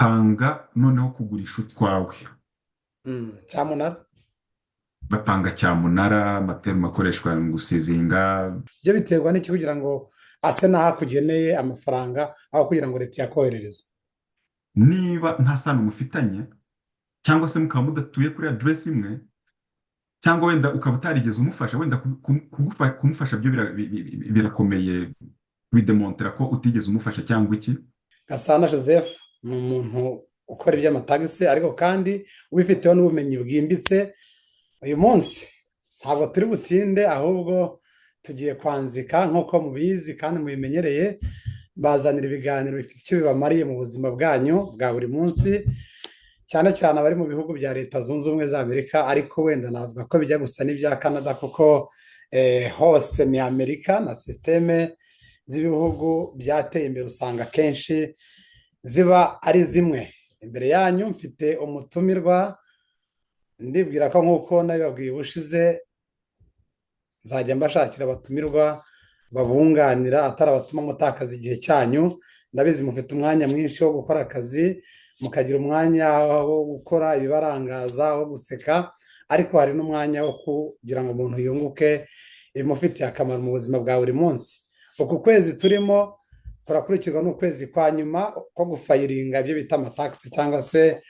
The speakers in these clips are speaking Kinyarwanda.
bapanga noneho kugurisha utwawe. cyamunara. Bapanga cyamunara, amaterima akoreshwa mu gusizinga. Ibyo biterwa n'iki kugira ngo ase n'aho akugeneye amafaranga aho kugira ngo leta yakoherereze. Niba nta sano mufitanye cyangwa se mukaba mudatuye kuri aderesi imwe, cyangwa wenda ukaba utarigeze umufasha, wenda kumufasha byo birakomeye bidemontera ko utigeze umufasha cyangwa iki. Gasana Joseph ni umuntu ukora iby'amatagisi ariko kandi ubifiteho n'ubumenyi bwimbitse. Uyu munsi ntabwo turi butinde, ahubwo tugiye kwanzika nk'uko mubizi kandi mubimenyereye. Mbazanira ibiganiro bifite icyo bibamariye mu buzima bwanyu bwa buri munsi, cyane cyane abari mu bihugu bya Leta Zunze Ubumwe za Amerika, ariko wenda navuga ko bijya gusa n'ibya Canada kuko hose ni Amerika, na sisiteme z'ibihugu byateye imbere usanga akenshi ziba ari zimwe. Imbere yanyu mfite umutumirwa, ndibwira ko nk'uko nabibabwiye ubushize nzajya mbashakira abatumirwa babunganira atari abatuma mutakaza igihe cyanyu. Ndabizi mufite umwanya mwinshi wo gukora akazi, mukagira umwanya wo gukora ibibarangaza, wo guseka, ariko hari n'umwanya wo kugira ngo umuntu yunguke ibimufitiye akamaro mu buzima bwa buri munsi. Uku kwezi turimo kurakurikirwa n'ukwezi kwa nyuma ko gufayiringa ibyo bita amatagisi, cyangwa se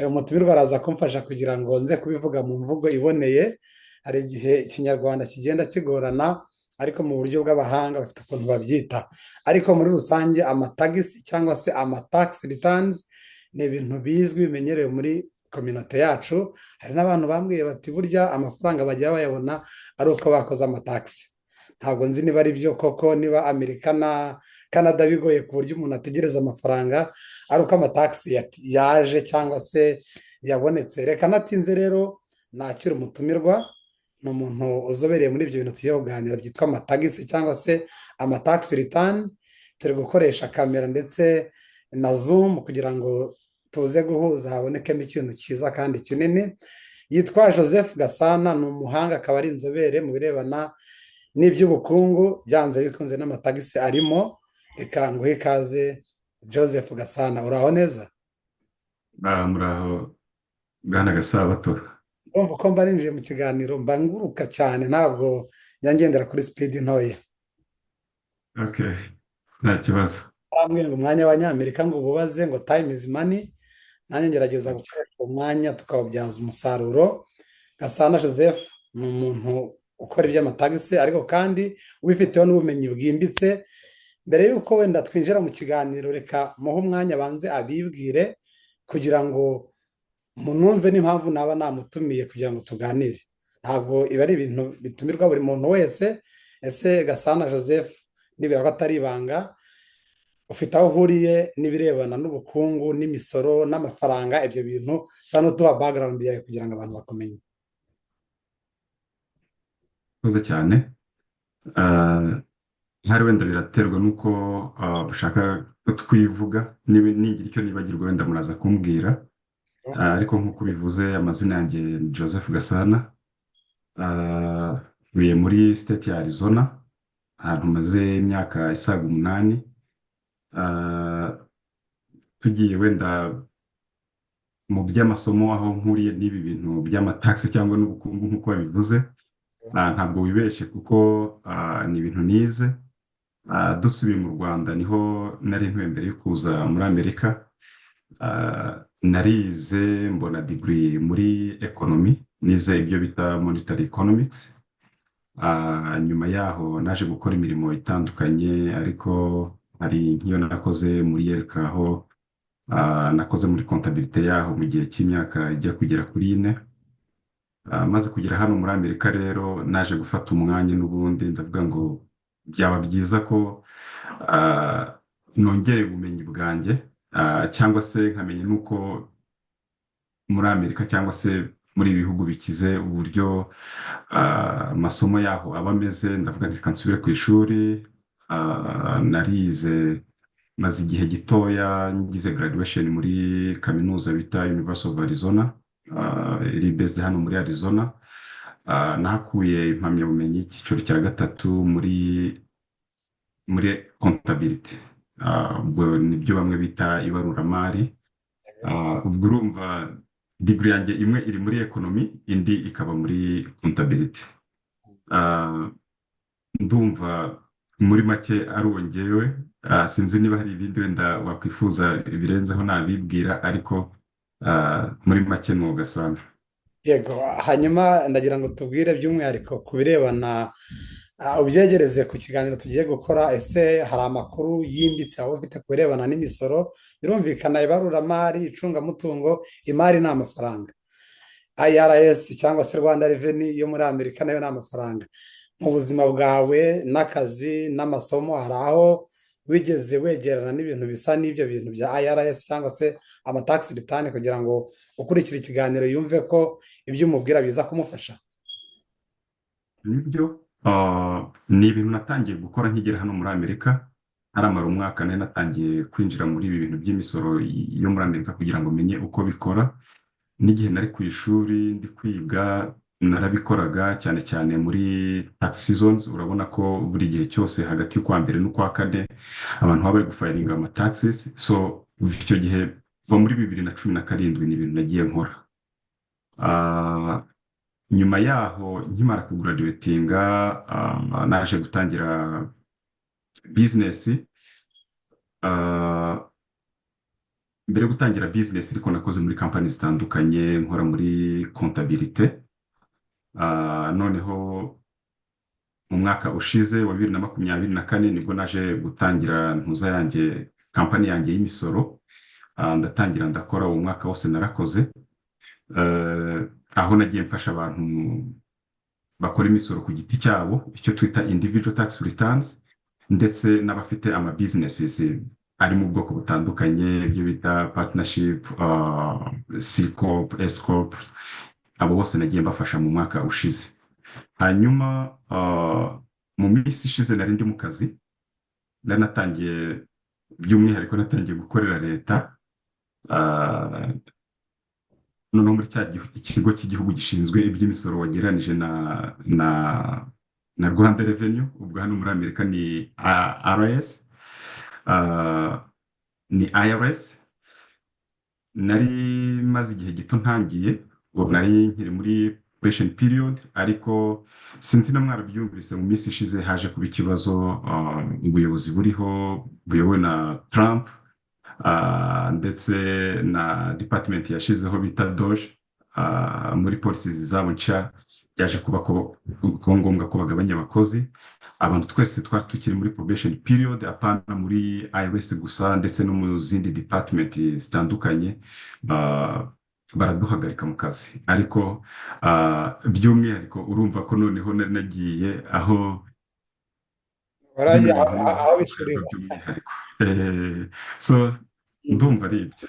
umutumirwa araza kumfasha kugira ngo nze kubivuga mu mvugo iboneye. Hari igihe ikinyarwanda kigenda kigorana, ariko mu buryo bw'abahanga bafite ukuntu babyita. Ariko muri rusange amatagisi cyangwa se amatax returns ni ibintu bizwi bimenyerewe muri kominote yacu. Hari n'abantu bambwiye bati burya amafaranga bajya bayabona ari uko bakoze amatagisi. Ntabwo nzi niba ari byo koko, niba Amerika na Canada bigoye ku buryo umuntu ategereza amafaranga ari uko amatagisi yaje cyangwa se yabonetse. Reka natinze rero nakira umutumirwa, ni umuntu uzobereye muri ibyo bintu tugiye kuganira byitwa amatagisi cyangwa se amatax return. Turi gukoresha kamera ndetse na zoom kugira ngo tuze guhuza habonekemo ikintu cyiza kandi kinini. Yitwa Joseph Gasana, ni umuhanga, akaba ari inzobere mu birebana n'iby'ubukungu, byanze bikunze n'amatagisi arimo. Reka nguhe ikaze Joseph Gasana. Uraho neza? Muraho bwana Gasabato. Urumva ko mba ninjiye mu kiganiro mba nguruka cyane, ntabwo ngendera kuri sipidi ntoya. Okay, nta kibazo. Barambwira ngo umwanya w'Abanyamerika ngo ububaze ngo time is money, nanjye ngerageza gukoresha umwanya tukawubyaza umusaruro. Gasana Joseph ni umuntu ukora iby'amatagisi ariko kandi ubifiteho n'ubumenyi bwimbitse. Mbere y'uko wenda twinjira mu kiganiro, reka muhe umwanya abanze abibwire kugira ngo munumve n'impamvu naba namutumiye kugira ngo tuganire. Ntabwo iba ari ibintu bitumirwa buri muntu wese. Ese Gasana Joseph, nibwira ko atari ibanga, ufite aho uhuriye n'ibirebana n'ubukungu n'imisoro n'amafaranga, ibyo bintu usa n'uduha background yawe kugira ngo abantu bakumenye. Murakoze cyane. Hari wenda biraterwa n'uko ushaka ko twivuga, nigira icyo nibagirwa wenda muraza kumbwira. Ariko nk'uko bivuze, amazina yanjye ni Joseph Gasana. Ntuye muri state ya Arizona, ahantu maze imyaka isaga 8. Tugiye wenda mu by'amasomo, aho nkuriye n'ibi bintu by'amataxi cyangwa n'ubukungu nk'uko babivuze, ntabwo wibeshye kuko ni ibintu nize. Dusubiye mu Rwanda niho nari ntuye mbere yo kuza muri Amerika. Narize mbona degree muri economy, nize ibyo bita monetary economics. Nyuma yaho naje gukora imirimo itandukanye, ariko hari nk'iyo nakoze muri YELK, aho nakoze muri comptabilité yaho mu gihe cy'imyaka ijya kugera kuri 4. Maze kugera hano muri Amerika rero naje gufata umwanya n'ubundi ndavuga ngo byaba byiza ko nongere ubumenyi bwanjye, cyangwa se nkamenya nuko muri Amerika cyangwa se muri ibihugu bikize uburyo amasomo yaho aba ameze. Ndavuga reka nsubire ku ishuri. Narize maze igihe gitoya ngize graduation muri kaminuza bita University of Arizona, iri based hano muri Arizona. Nahakuye impamyabumenyi y'icyiciro cya 3 muri comptability. Ubwo nibyo bamwe bita ibaruramari. ubwo urumva digiri yanjye imwe iri muri ekonomi indi ikaba muri kontabilite. Ndumva muri make arongewe. Sinzi niba hari ibindi wenda wakwifuza birenzeho nabibwira, ariko muri make ni ugasanga. yego, hanyuma ndagira ngo tubwire by'umwihariko ku birebana, ubyegereze ku kiganiro tugiye gukora. Ese hari amakuru yimbitse waba ufite ku birebana n'imisoro? Birumvikana ibaruramari, icungamutungo, imari ni amafaranga. IRS cyangwa se Rwanda Revenue yo muri Amerika nayo ni amafaranga. Mu buzima bwawe n'akazi n'amasomo, hari aho wigeze wegerana n'ibintu bisa n'ibyo bintu bya IRS cyangwa se amatax return, kugira ngo ukurikire ikiganiro yumve ko ibyo umubwira biza kumufasha? Nibyo, ni ibintu natangiye gukora nkigera hano muri Amerika. Haramara umwaka nari natangiye kwinjira muri ibi bintu by'imisoro yo muri Amerika kugira ngo menye uko bikora. N'igihe nari ku ishuri ndi kwiga narabikoraga, cyane cyane muri tax seasons. Urabona ko buri gihe cyose hagati y'ukwa mbere n'ukwa kane abantu baba bari gufayiringa ama taxes. So icyo gihe kuva muri 2017 ni ibintu nagiye nkora. Nyuma yaho nkimara kuguraduwetinga, naje gutangira bizinesi. Mbere yo gutangira bizinesi ariko nakoze muri kampani zitandukanye, nkora muri kontabilite. Noneho mu mwaka ushize wa 2024 nibwo naje gutangira ntuza yanjye, kampani yanjye y'imisoro. Ndatangira ndakora, uwo mwaka wose narakoze. Aho nagiye mfasha abantu bakora imisoro ku giti cyabo, icyo twita individual tax returns, ndetse n'abafite ama businesses ari mu bwoko butandukanye, ibyo bita partnership, C corp, S corp. Abo bose nagiye mbafasha mu mwaka ushize. Hanyuma mu minsi ishize nari ndi mu kazi, natangiye by'umwihariko natangiye gukorera leta. Noneho muri ikigo cy'igihugu gishinzwe iby'imisoro wagereranije na Rwanda Revenue, ubwo hano muri Amerika ni RS, ni IRS. Nari maze igihe gito ntangiye, ubu nari nkiri muri probation period, ariko sinzi na mwarabyumvise mu minsi ishize haje kuba ikibazo, ubuyobozi buriho buyobowe na Trump, ndetse na department yashizeho bita DOGE, muri policies zabo nshya byaje kuba ko ngombwa ko bagabanya abakozi. Abantu twese twari tukiri muri probation period, apana muri IRS gusa, ndetse no mu zindi department zitandukanye. Baraduhagarika mu kazi, ariko by'umwihariko urumva ko noneho nagiye aho bishirira. So ndumva ari ibyo.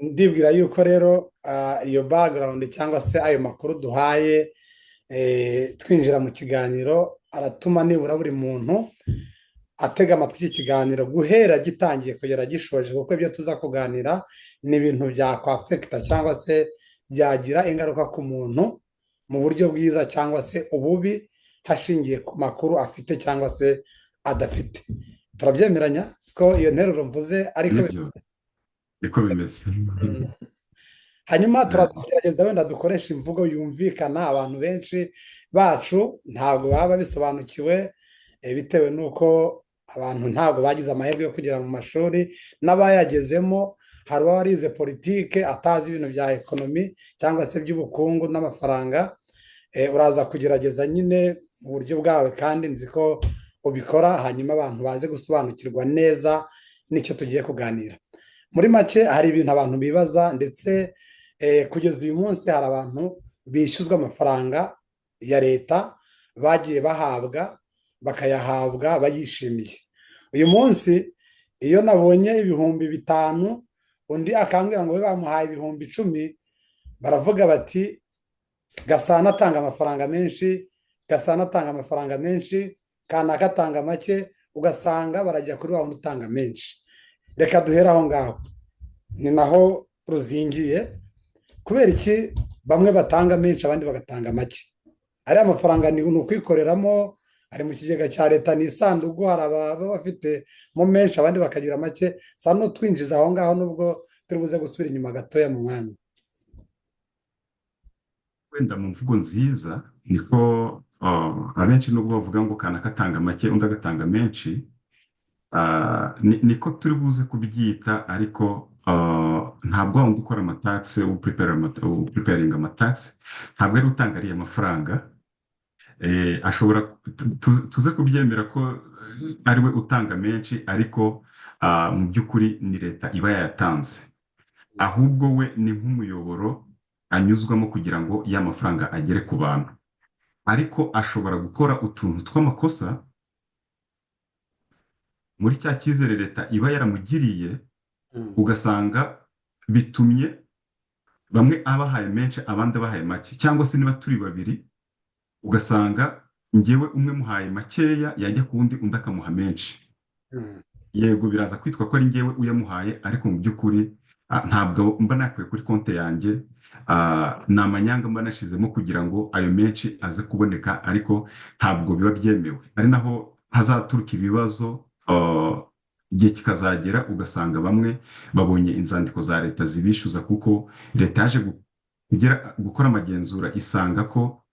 Ndibwira yuko rero iyo background cyangwa se ayo makuru duhaye twinjira mu kiganiro aratuma nibura buri muntu atega amatwi iki kiganiro guhera gitangiye kugera gishoje, kuko ibyo tuza kuganira ni ibintu byakwafekita cyangwa se byagira ingaruka ku muntu mu buryo bwiza cyangwa se ububi, hashingiye ku makuru afite cyangwa se adafite. Turabyemeranya ko iyo nteruro mvuze ariko bimeze. Hanyuma turagerageza wenda dukoresha imvugo yumvikana. Abantu benshi bacu ntabwo baba bisobanukiwe, bitewe n'uko abantu ntabwo bagize amahirwe yo kugera mu mashuri. N'abayagezemo hari uwarize politike atazi ibintu bya ekonomi cyangwa se by'ubukungu n'amafaranga. Uraza kugerageza nyine mu buryo bwawe, kandi nzi ko ubikora, hanyuma abantu baze gusobanukirwa neza n'icyo tugiye kuganira. Muri make hari ibintu abantu bibaza, ndetse kugeza uyu munsi hari abantu bishyuzwa amafaranga ya leta bagiye bahabwa, bakayahabwa bayishimiye. Uyu munsi iyo nabonye 5,000 undi akambwira ngo we bamuhaye 10,000, baravuga bati Gasana atanga amafaranga menshi, Gasana atanga amafaranga menshi, Kanaka atanga make, ugasanga barajya kuri wa wundi utanga menshi. Reka duhere aho ngaho, ni naho ruzingiye. Kubera iki bamwe batanga menshi abandi bagatanga make? Ari amafaranga ni ukwikoreramo, ari mu kigega cya leta, ni isanduku, hari ababa bafitemo menshi abandi bakagira make, sa n'utwinjiza aho ngaho nubwo turi buze gusubira inyuma gatoya mu mwanya. wenda mu mvugo nziza niko abenshi nubwo bavuga ngo kanaka atanga make undi agatanga menshi, niko turi buze kubyita, ariko ntabwo wa wundi ukora amatagisi upuripeyaringa amatagisi ntabwo ari utanga ariya mafaranga. Ashobora tuze kubyemera ko ari we utanga menshi, ariko mu by'ukuri ni leta iba yayatanze, ahubwo we ni nk'umuyoboro anyuzwamo kugira ngo ya mafaranga agere ku bantu, ariko ashobora gukora utuntu tw'amakosa muri cya cyizere leta iba yaramugiriye, ugasanga bitumye bamwe abahaye menshi abandi abahaye make, cyangwa se niba turi babiri ugasanga ngewe umwe muhaye makeya yajya ku wundi undi akamuha menshi. Yego biraza kwitwa ko ari ngewe uyamuhaye, ariko mu by'ukuri ntabwo mba nakuye kuri konti yanjye, ni amanyanga mba nashyizemo kugira ngo ayo menshi aze kuboneka, ariko ntabwo biba byemewe. Ari naho hazaturuka ibibazo, igihe kikazagera ugasanga bamwe babonye inzandiko za leta zibishyuza, kuko leta yaje gukora amagenzura isanga ko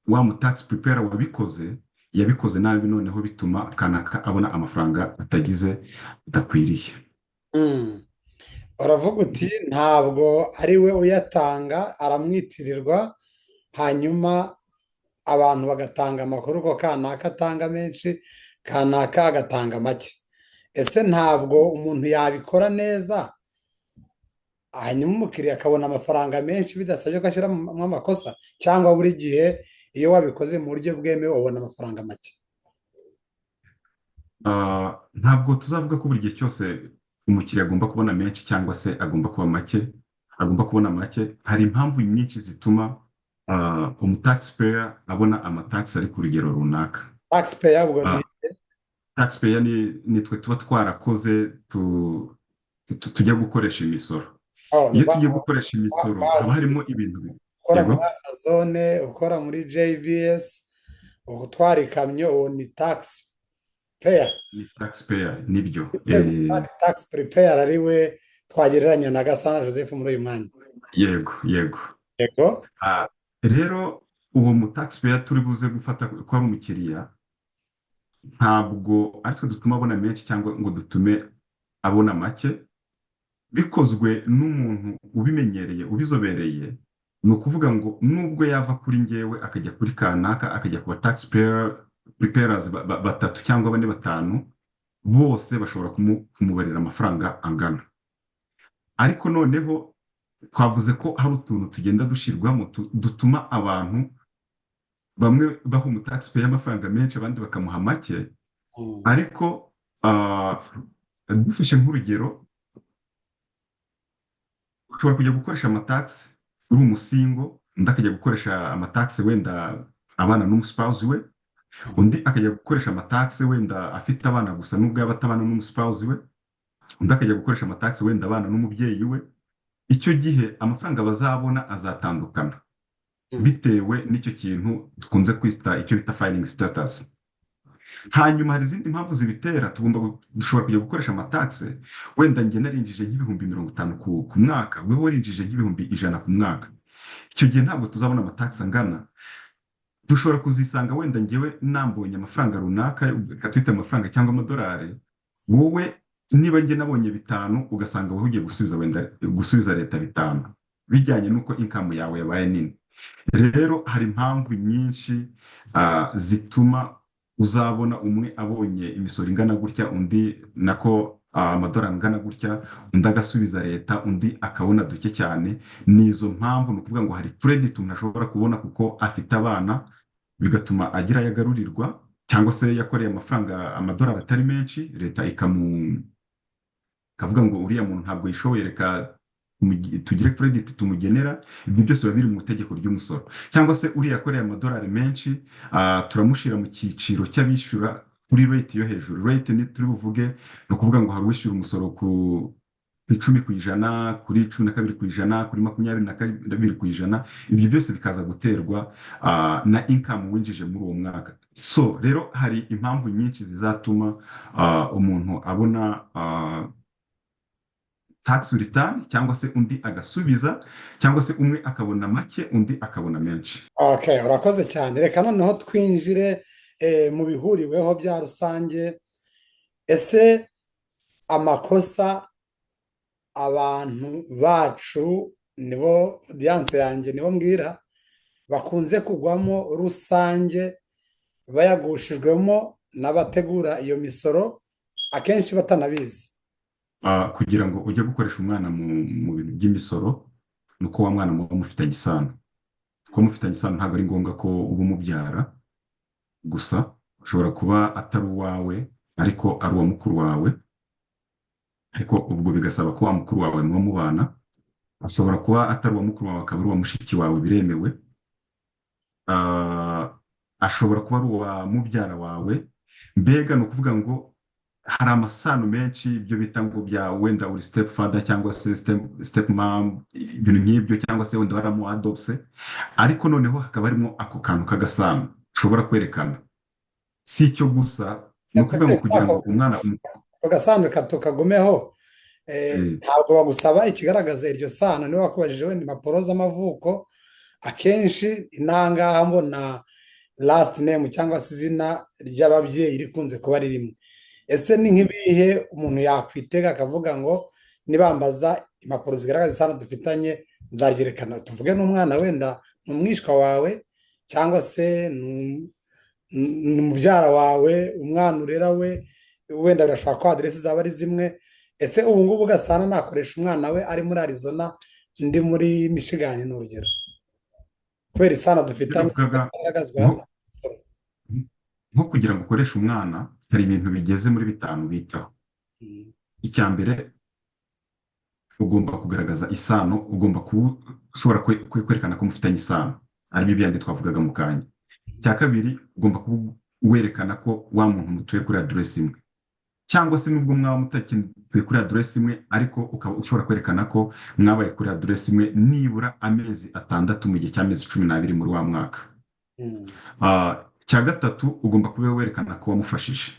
wa mutax prepare wabikoze yabikoze nabi, noneho bituma kanaka abona amafaranga adakwiriye. uravuga uti ntabwo ari we uyatanga, aramwitirirwa, hanyuma abantu bagatanga amakuru ko kanaka atanga menshi, kanaka agatanga make. Ese ntabwo umuntu yabikora neza hanyuma umukiriya akabona amafaranga menshi bidasabye ko ashyiramo amakosa, cyangwa buri gihe iyo wabikoze mu buryo bwemewe ubona amafaranga make? Ntabwo tuzavuga ko buri gihe cyose umukiriya agomba kubona menshi cyangwa se agomba kubona make. Hari impamvu nyinshi zituma umutaxpayer abona amatagisi ari ku rugero runaka. Taxpayer ubwo ni taxpayer ni twe tuba twarakoze tujya gukoresha imisoro. Iyo tugiye gukoresha imisoro haba harimo ibintu ukora muri Amazon, ukora muri JBS, utwara ikamyo, uwo ni taxpayer. Ni taxpayer, nibyo. Tax preparer ari we twagereranya na Gasana Joseph muri uyu mwanya. Yego. Yego. Rero uwo mutaxpayer turi buze gufata ko ari umukiriya, ntabwo ari twe dutuma abona menshi cyangwa ngo dutume abona make. Bikozwe n'umuntu ubimenyereye ubizobereye, ni ukuvuga ngo nubwo yava kuri ngewe akajya kuri kanaka akajya ku ba tax preparers batatu cyangwa bane batanu, bose bashobora kumubarira amafaranga angana. Ariko noneho twavuze ko hari utuntu tugenda dushyirwamo dutuma abantu bamwe baha umutaxpayer amafaranga menshi abandi bakamuha make. Ariko dufashe nk'urugero, ushobora kujya gukoresha amatagisi uri umusingo, undi akajya gukoresha amatagisi wenda abana n'umusipawuzi we, undi akajya gukoresha amatagisi wenda afite abana gusa nubwo yaba atabana n'umusipawuzi we, undi akajya gukoresha amatagisi wenda abana n'umubyeyi we. Icyo gihe amafaranga bazabona azatandukana bitewe n'icyo kintu dukunze kwita icyo bita filing status. Hanyuma hari izindi mpamvu zibitera. Dushobora kujya gukoresha amatagisi, wenda njye narinjije nk'ibihumbi 50 ku mwaka, wewe warinjije nk'ibihumbi 100 ku mwaka. Icyo gihe ntabwo tuzabona amatagisi angana. Dushobora kuzisanga wenda ngewe nambonye amafaranga runaka, katwita amafaranga cyangwa amadolari, wowe niba njye nabonye 5 ugasanga wowe ugiye gusubiza leta 5, bijyanye n'uko income yawe yabaye nini. Rero hari impamvu nyinshi zituma uzabona umwe abonye imisoro ingana gutya, undi nako amadolari angana gutya, undi agasubiza leta, undi akabona duke cyane. N'izo mpamvu ni ukuvuga ngo hari credit umuntu ashobora kubona kuko afite abana, bigatuma agira ayagarurirwa, cyangwa se yakoreye amafaranga amadolari atari menshi, leta ikavuga ngo uriya muntu ntabwo yishoboye, reka tugire credit tumugenera. Ibyo byose biba biri mu itegeko ry'umusoro. Cyangwa se uriya yakoreye amadolari menshi, turamushyira mu cyiciro cy'abishyura kuri rate yo hejuru. Rate ni turi buvuge, ni ukuvuga ngo hari uwishyura umusoro icumi ku ijana, kuri cumi na kabiri ku ijana, kuri makumyabiri na kabiri ku ijana. Ibyo byose bikaza guterwa na income winjije muri uwo mwaka. So rero hari impamvu nyinshi zizatuma umuntu abona tax return, cyangwa se undi agasubiza, cyangwa se umwe akabona make undi akabona menshi. Okay, urakoze cyane. Reka noneho twinjire mu bihuriweho bya rusange. Ese amakosa abantu bacu, nibo audience yanjye, nibo mbwira, bakunze kugwamo rusange, bayagushijwemo n'abategura iyo misoro, akenshi batanabizi. Kugira ngo ujye gukoresha umwana mu bintu by'imisoro, ni uko wa mwana muba mufitanye isano. Kuba mufitanye isano ntabwo ari ngombwa ko uba umubyara gusa, ushobora kuba atari uwawe ariko ari uwa mukuru wawe, ariko ubwo bigasaba ko wa mukuru wawe muba mubana. Ashobora kuba atari uwa mukuru wawe akaba ari uwa mushiki wawe, biremewe. Ashobora kuba ari uwa mubyara wawe. Mbega ni ukuvuga ngo hari amasano menshi, ibyo bita ngo bya wenda uri step father cyangwa se step mom, ibintu nk'ibyo, cyangwa se wenda waramu adopse, ariko noneho hakaba harimo ako kantu k'agasano ushobora kwerekana. Si icyo gusa, ni ukuvuga ngo kugira ngo umwana ako gasano kagumeho, ntabwo bagusaba ikigaragaza iryo sano. niba bakubajije wenda impapuro z'amavuko, akenshi inangaha mbona last name cyangwa se izina ry'ababyeyi rikunze kuba ririmo. Ese ni nk'ibihe umuntu yakwitega akavuga ngo nibambaza impapuro zigaragaza isano dufitanye nzaryerekana? Tuvuge n'umwana wenda ni umwishwa wawe, cyangwa se ni mubyara wawe, umwana urera we, wenda birashobora ko aderesi zaba ari zimwe. Ese ubu ngubu Gasana nakoresha umwana we ari muri Arizona, ndi muri Michigan, ni urugero, kubera isano dufitanye igaragazwa nko kugira ngo ukoreshe umwana, hari ibintu bigeze muri bitanu bitaho. Icya mbere, ugomba kugaragaza isano, ugomba kuba ushobora kwerekana ko mufitanye isano, aribyo byandi twavugaga mu kanya. Icya kabiri, ugomba kuba werekana ko wa muntu mutuye kuri aderesi imwe, cyangwa se nubwo mwaba mutakiye kuri aderesi imwe, ariko ukaba ushobora kwerekana ko mwabaye kuri aderesi imwe nibura amezi 6 mu gihe cy'amezi 12 muri wa mwaka. Icya gatatu, ugomba kuba werekana ko wamufashije,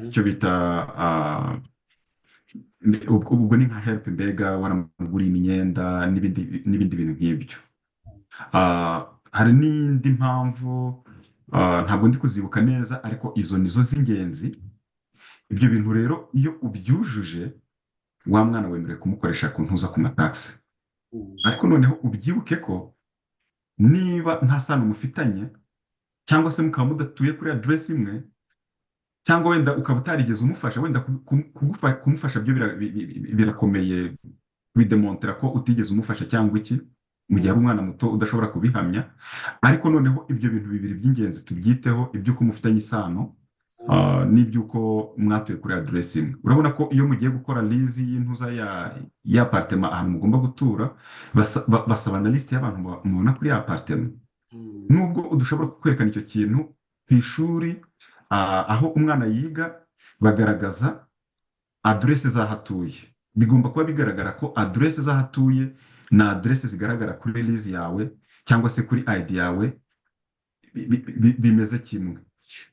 icyo bita ubwo ni nka help, mbega waramuguriye imyenda n'ibindi bintu nk'ibyo. Hari n'indi mpamvu ntabwo ndi kuzibuka neza, ariko izo nizo z'ingenzi. Ibyo bintu rero iyo ubyujuje, wa mwana wemerewe kumukoresha ku ntuza ku matagisi. Ariko noneho ubyibuke ko niba nta sano mufitanye, cyangwa se mukaba mudatuye kuri aderesi imwe, cyangwa wenda ukaba utarigeze umufasha, wenda kumufasha byo birakomeye bidemontera ko utigeze umufasha cyangwa iki, mu gihe ari umwana muto udashobora kubihamya. Ariko noneho ibyo bintu bibiri by'ingenzi tubyiteho, iby'uko mufitanye isano n'iby'uko mwatuye kuri aderesi imwe. Urabona ko iyo mugiye gukora lizi y'intuza ya apartment ahantu mugomba gutura, basaba na lisite y'abantu mubona kuri ya apartment. Nubwo udashobora kwerekana icyo kintu ku ishuri, aho umwana yiga bagaragaza aderesi z'ahatuye. Bigomba kuba bigaragara ko aderesi z'ahatuye na aderesi zigaragara kuri lizi yawe cyangwa se kuri ID yawe bimeze kimwe.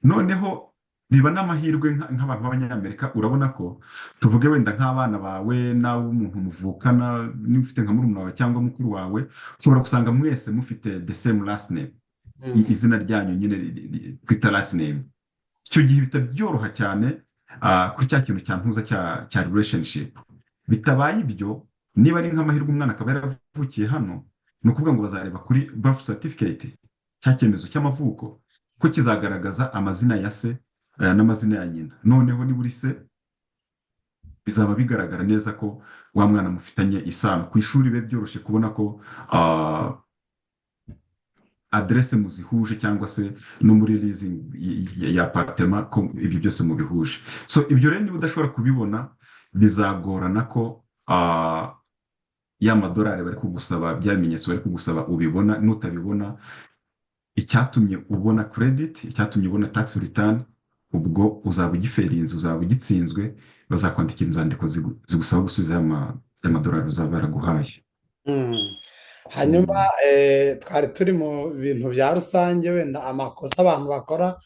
Noneho biba n'amahirwe nk'abantu b'Abanyamerika. Urabona ko tuvuge wenda nk'abana bawe n'ab'umuntu muvukana, niba ufite nka murumuna wawe cyangwa mukuru wawe, ushobora gusanga mwese mufite the same last name, izina ryanyu nyine twita last name. Icyo gihe bita byoroha cyane kuri cya kintu cya ntuza cya relationship. Bitabaye ibyo, niba ari nk'amahirwe umwana akaba yaravukiye hano, ni ukuvuga ngo bazareba kuri birth certificate, cya cyemezo cy'amavuko, ko kizagaragaza amazina ya se n'amazina ya nyina. Noneho niba uri se, bizaba bigaragara neza ko wa mwana mufitanye isano. Ku ishuri bibe byoroshye kubona ko aderese muzihuje, cyangwa se no muri leasing ya apartment ko ibyo byose mubihuje. So ibyo rero niba udashobora kubibona, bizagorana ko ya madolari bari kugusaba, bya bimenyetso bari kugusaba ubibona. Nutabibona, icyatumye ubona credit, icyatumye ubona tax return, ubwo uzaba ugiferinze, uzaba ugitsinzwe, bazakwandikira inzandiko zigusaba gusubiza y'amadolari uzaba baraguhaye. Mm. Hanyuma Mm, twari turi mu bintu bya rusange, wenda amakosa abantu bakora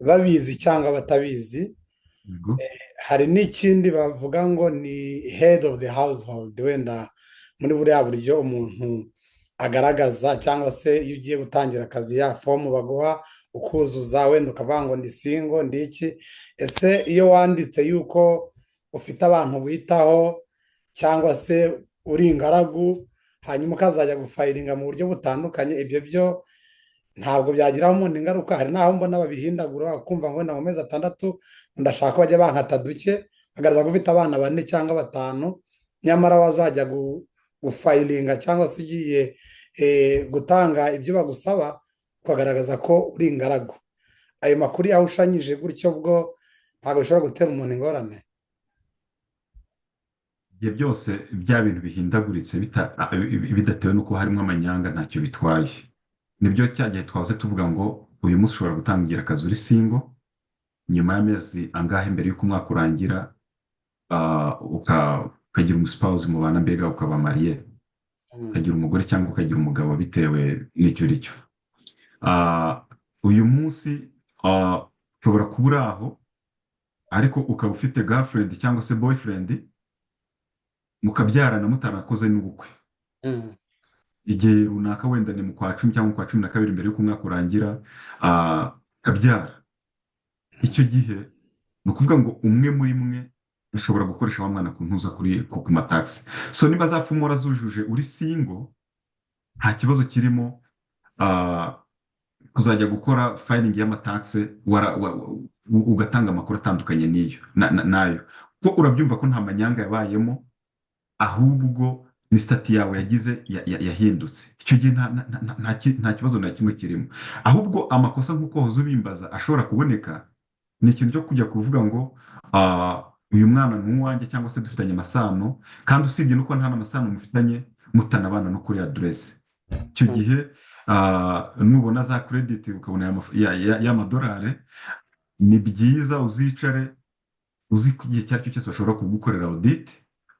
babizi cyangwa batabizi. yego. Hari n'ikindi bavuga ngo ni head of the household, wenda muri buriya buryo umuntu agaragaza, cyangwa se iyo ugiye gutangira akazi ya fomu baguha ukuzuza, wenda ukavuga ngo ndi singo ndi iki. Ese iyo wanditse yuko ufite abantu witaho cyangwa se uri ingaragu, hanyuma ukazajya gufayiringa mu buryo butandukanye, ibyo byo ntabwo byagiraho umuntu ingaruka? Hari n'aho mbona babihindagura ukumva ngo wenda mu mezi atandatu ndashaka ko bajya bankata duke, bagaragaza ko ufite abana 4 cyangwa 5, nyamara wazajya gufayiringa cyangwa se ugiye gutanga ibyo bagusaba ukagaragaza ko uri ingaragu. Ayo makuru yahushanyije gutyo bwo ntabwo bishobora gutera umuntu ingorane? Ibyo byose bya bintu bihindaguritse bidatewe n'uko harimo amanyanga ntacyo bitwaye. Nibyo cya gihe twahoze tuvuga ngo uyu munsi ushobora gutangira akazi uri singo, nyuma y'amezi angahe mbere y'uko umwaka urangira, ukagira umusipawuzi mubana, mbega ukaba mariye, Mm. ukagira umugore cyangwa ukagira umugabo bitewe n'icyo uri cyo. Uyu munsi ushobora kuba uri aho ariko ukaba ufite girlfriend cyangwa se boyfriend, mukabyarana mutanakoze n'ubukwe. Mm. Igihe runaka wenda ni mu kwa 10 cyangwa mu kwa 12 mbere y'uko umwaka urangira, ukabyara. Icyo gihe ni ukuvuga ngo umwe muri mwe ashobora gukoresha wa mwana kuntuza ku matagisi. So niba za fomu warazujuje uri singo, nta kibazo kirimo kuzajya gukora fayiringi y'amatagisi, ugatanga amakuru atandukanye nayo, kuko urabyumva ko nta manyanga yabayemo, ahubwo ni sitati yawe yahindutse. Icyo gihe nta kibazo na kimwe kirimo. Ahubwo amakosa nk'uko wahoze ubimbaza ashobora kuboneka, ni ikintu cyo kujya kuvuga ngo uyu mwana ni uwanjye cyangwa se dufitanye amasano, kandi usibye nuko nta n'amasano mufitanye, mutanabana no kuri aderesi. Icyo gihe nubona za krediti ukabona y'amadolari, ni byiza uzicare uzi ko igihe icyo ari cyo cyose bashobora kugukorera audit,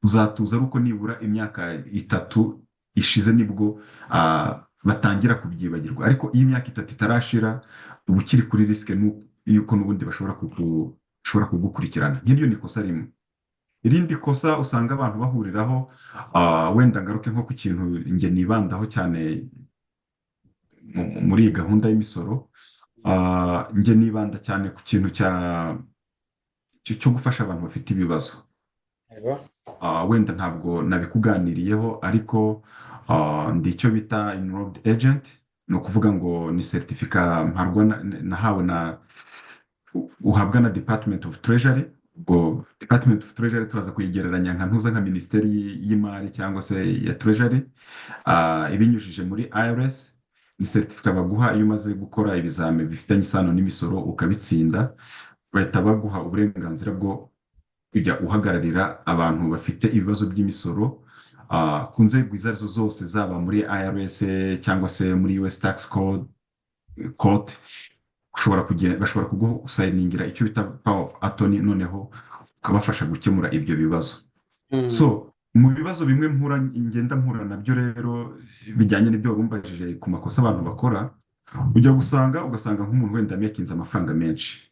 uzatuza ari uko nibura imyaka 3 ishize nibwo batangira kubyibagirwa. Ariko iyo imyaka 3 itarashira, uba ukiri kuri risike yuko n'ubundi bashobora kugukurikirana. Nk'iryo ni ikosa rimwe. Irindi kosa usanga abantu bahuriraho, wenda ngaruke nko ku kintu njye nibandaho cyane muri iyi gahunda y'imisoro. Njye nibanda cyane ku kintu cyo gufasha abantu bafite ibibazo. Wenda ntabwo nabikuganiriyeho, ariko ndi icyo bita enrolled agent. Ni ukuvuga ngo ni seritifika nahawe uhabwa na Department of Treasury. Ubwo Department of Treasury turaza kuyigereranya nka Minisiteri y'Imari cyangwa se ya Treasury, ibinyujije muri IRS. Ni seritifika baguha iyo umaze gukora ibizami bifitanye isano n'imisoro ukabitsinda, bahita baguha uburenganzira bwo kujya uhagararira abantu bafite ibibazo by'imisoro ku nzego izo arizo zose, zaba muri IRS cyangwa se muri US Tax Court. Bashobora kugusayiningira icyo bita power of attorney, noneho ukabafasha gukemura ibyo bibazo. So mu bibazo bimwe ngenda mpura nabyo rero bijyanye n'ibyo warumbajije ku makosa abantu bakora, ujya ugasanga nk'umuntu wenda yakinze amafaranga menshi,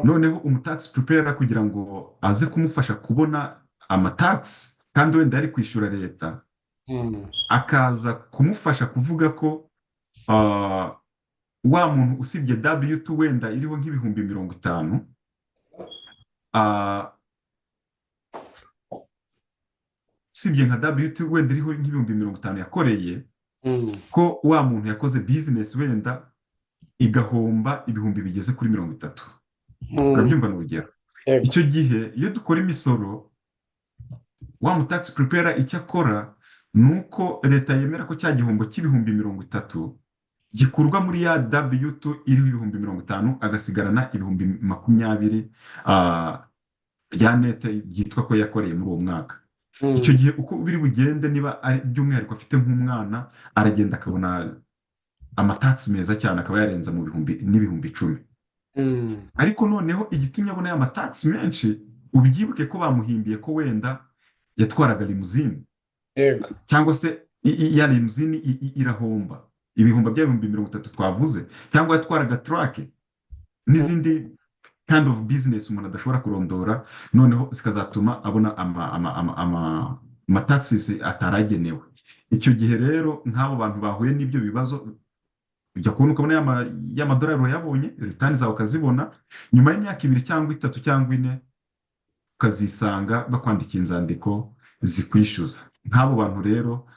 noneho umutax preparer kugira ngo aze kumufasha kubona amatax, kandi wenda ari kwishyura leta, akaza kumufasha kuvuga ko wa muntu usibye W2 wenda iriho nk'ibihumbi 50, usibye nka W2 wenda iriho nk'ibihumbi 50 yakoreye, ko wa muntu yakoze business wenda igahomba ibihumbi bigeze kuri 30. Urabyumva n'urugero? Icyo gihe iyo dukora imisoro, wa mutax preparer icyo akora ni uko leta yemera ko cya gihombo cy'ibihumbi 30 gikurwa muri ya W2 iriho ibihumbi 50, agasigarana ibihumbi 20 bya nete byitwa ko yakoreye muri uwo mwaka. Icyo gihe uko biri bugende, niba ari by'umwihariko afite nk'umwana, aragenda akabona amatax meza cyane, akaba yarenza mu n'ibihumbi 10. Ariko noneho igitumye abona ya matax menshi ubyibuke ko bamuhimbiye ko wenda yatwaraga limuzini yego. cyangwa se ya limuzini irahomba ibihumbi by'ibihumbi 30 twavuze, cyangwa yatwaraga turake Mm, n'izindi kind of business umuntu adashobora kurondora, noneho zikazatuma abona amataxis ataragenewe. Icyo gihe rero nk'abo bantu bahuye n'ibyo bibazo, ujya kubona ukabona y'amadolari wayabonye, ritani zawe ukazibona, nyuma y'imyaka 2 cyangwa 3 cyangwa 4 ukazisanga bakwandikiye inzandiko zikwishyuza. Nk'abo bantu rero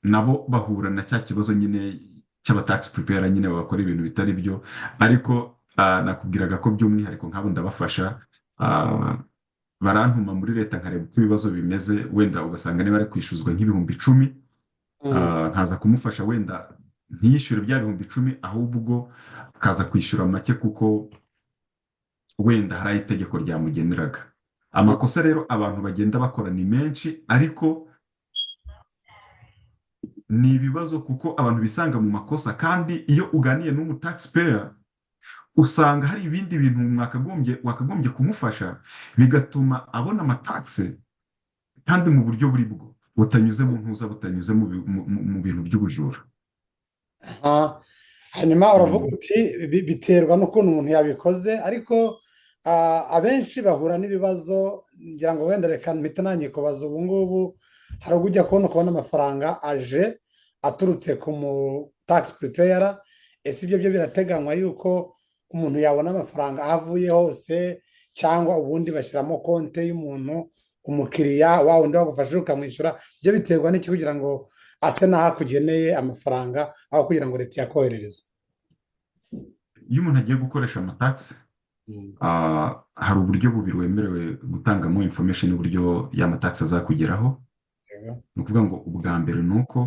nabo bahura na cya kibazo nyine cy'abatax prepare nyine bakora ibintu bitari byo, ariko nakubwiraga ko by'umwihariko nk'abo ndabafasha, barantuma muri leta nkareba uko ibibazo bimeze, wenda ugasanga niba ari kwishyuzwa nk'ibihumbi 10, mm. nkaza kumufasha wenda ntiyishyure bya bihumbi 10, ahubwo akaza kwishyura make kuko wenda hari itegeko ryamugeneraga. Amakosa rero abantu bagenda bakora ni menshi, ariko ni ibibazo kuko abantu bisanga mu makosa, kandi iyo uganiye n'umu taxpayer usanga hari ibindi bintu wakagombye kumufasha, bigatuma abona amataxe kandi mu buryo buri bwo butanyuze mu ntuza, butanyuze mu bintu by'ubujura. Hanyuma uravuga Mm. uti biterwa n'ukuntu umuntu yabikoze, ariko abenshi bahura n'ibibazo, ngira ngo wenda reka mpita nanjye kubaza ubu ngubu, hari ubwo ujya kubona amafaranga aje aturutse ku mu tax preparer. Ese ibyo byo birateganywa yuko umuntu yabona amafaranga aho avuye hose, cyangwa ubundi bashyiramo konte y'umuntu, umukiriya wa wundi wagufashije ukamwishyura? Ibyo biterwa n'iki kugira ngo ase n'aho akugeneye amafaranga, aho kugira ngo leta yakoherereze? Iyo umuntu agiye gukoresha amataxe, hari uburyo bubiri wemerewe gutangamo information y'uburyo y'amataxe azakugeraho. Ni ukuvuga ngo ubwa mbere ni uko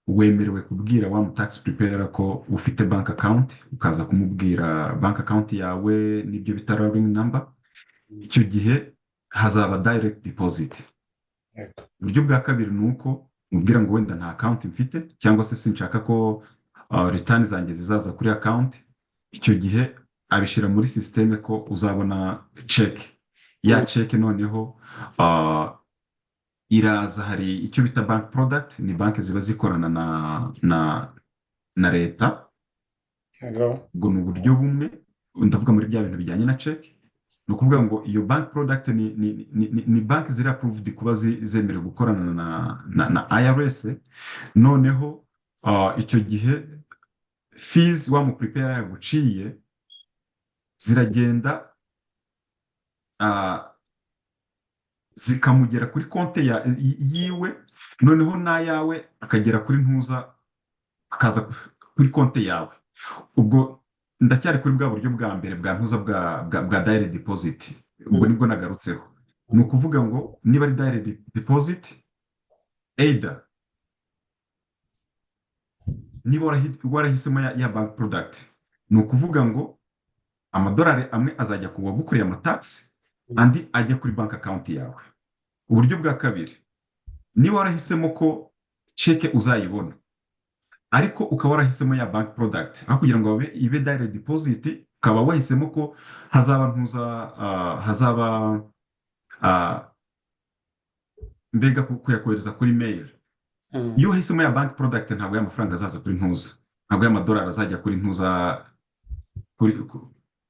wemerewe kubwira wa mu tax preparer ko ufite bank account, ukaza kumubwira bank account yawe n'ibyo bita routing number. Icyo gihe hazaba direct deposit. Uburyo bwa kabiri ni uko mubwira ngo wenda nta account mfite, cyangwa se sinshaka ko return zanjye zizaza kuri account. Icyo gihe abishyira muri systeme ko uzabona check. Ya check noneho iraza, hari icyo bita bank product, ni banki ziba zikorana na leta. Ubwo ni uburyo bumwe, ndavuga muri bya bintu bijyanye na check. Ni ukuvuga ngo iyo bank product ni banki ziri approved kuba zemerewe gukorana na IRS. Noneho icyo gihe fees wa mu prepare yaguciye ziragenda zikamugera kuri konte yiwe, noneho n'ayawe akagera kuri ntuza, akaza kuri konte yawe. Ubwo ndacyari kuri bwa buryo bwa mbere bwa ntuza bwa direct deposit. Ubwo nibwo nagarutseho. Ni ukuvuga ngo niba ari direct deposit, either niba warahisemo ya bank product, ni ukuvuga ngo amadolari amwe azajya ku wagukoreye amataxi, andi ajya kuri bank account yawe. Uburyo bwa kabiri, niba warahisemo ko cheque uzayibona, ariko ukaba warahisemo ya bank product, aho kugira ngo ibe direct deposit, ukaba wahisemo ko hazaba mbega kuyakohereza kuri mail. Iyo wahisemo ya bank product, ntabwo y'amafaranga azaza kuri ntuza, ntabwo y'amadolari azajya kuri ntuza,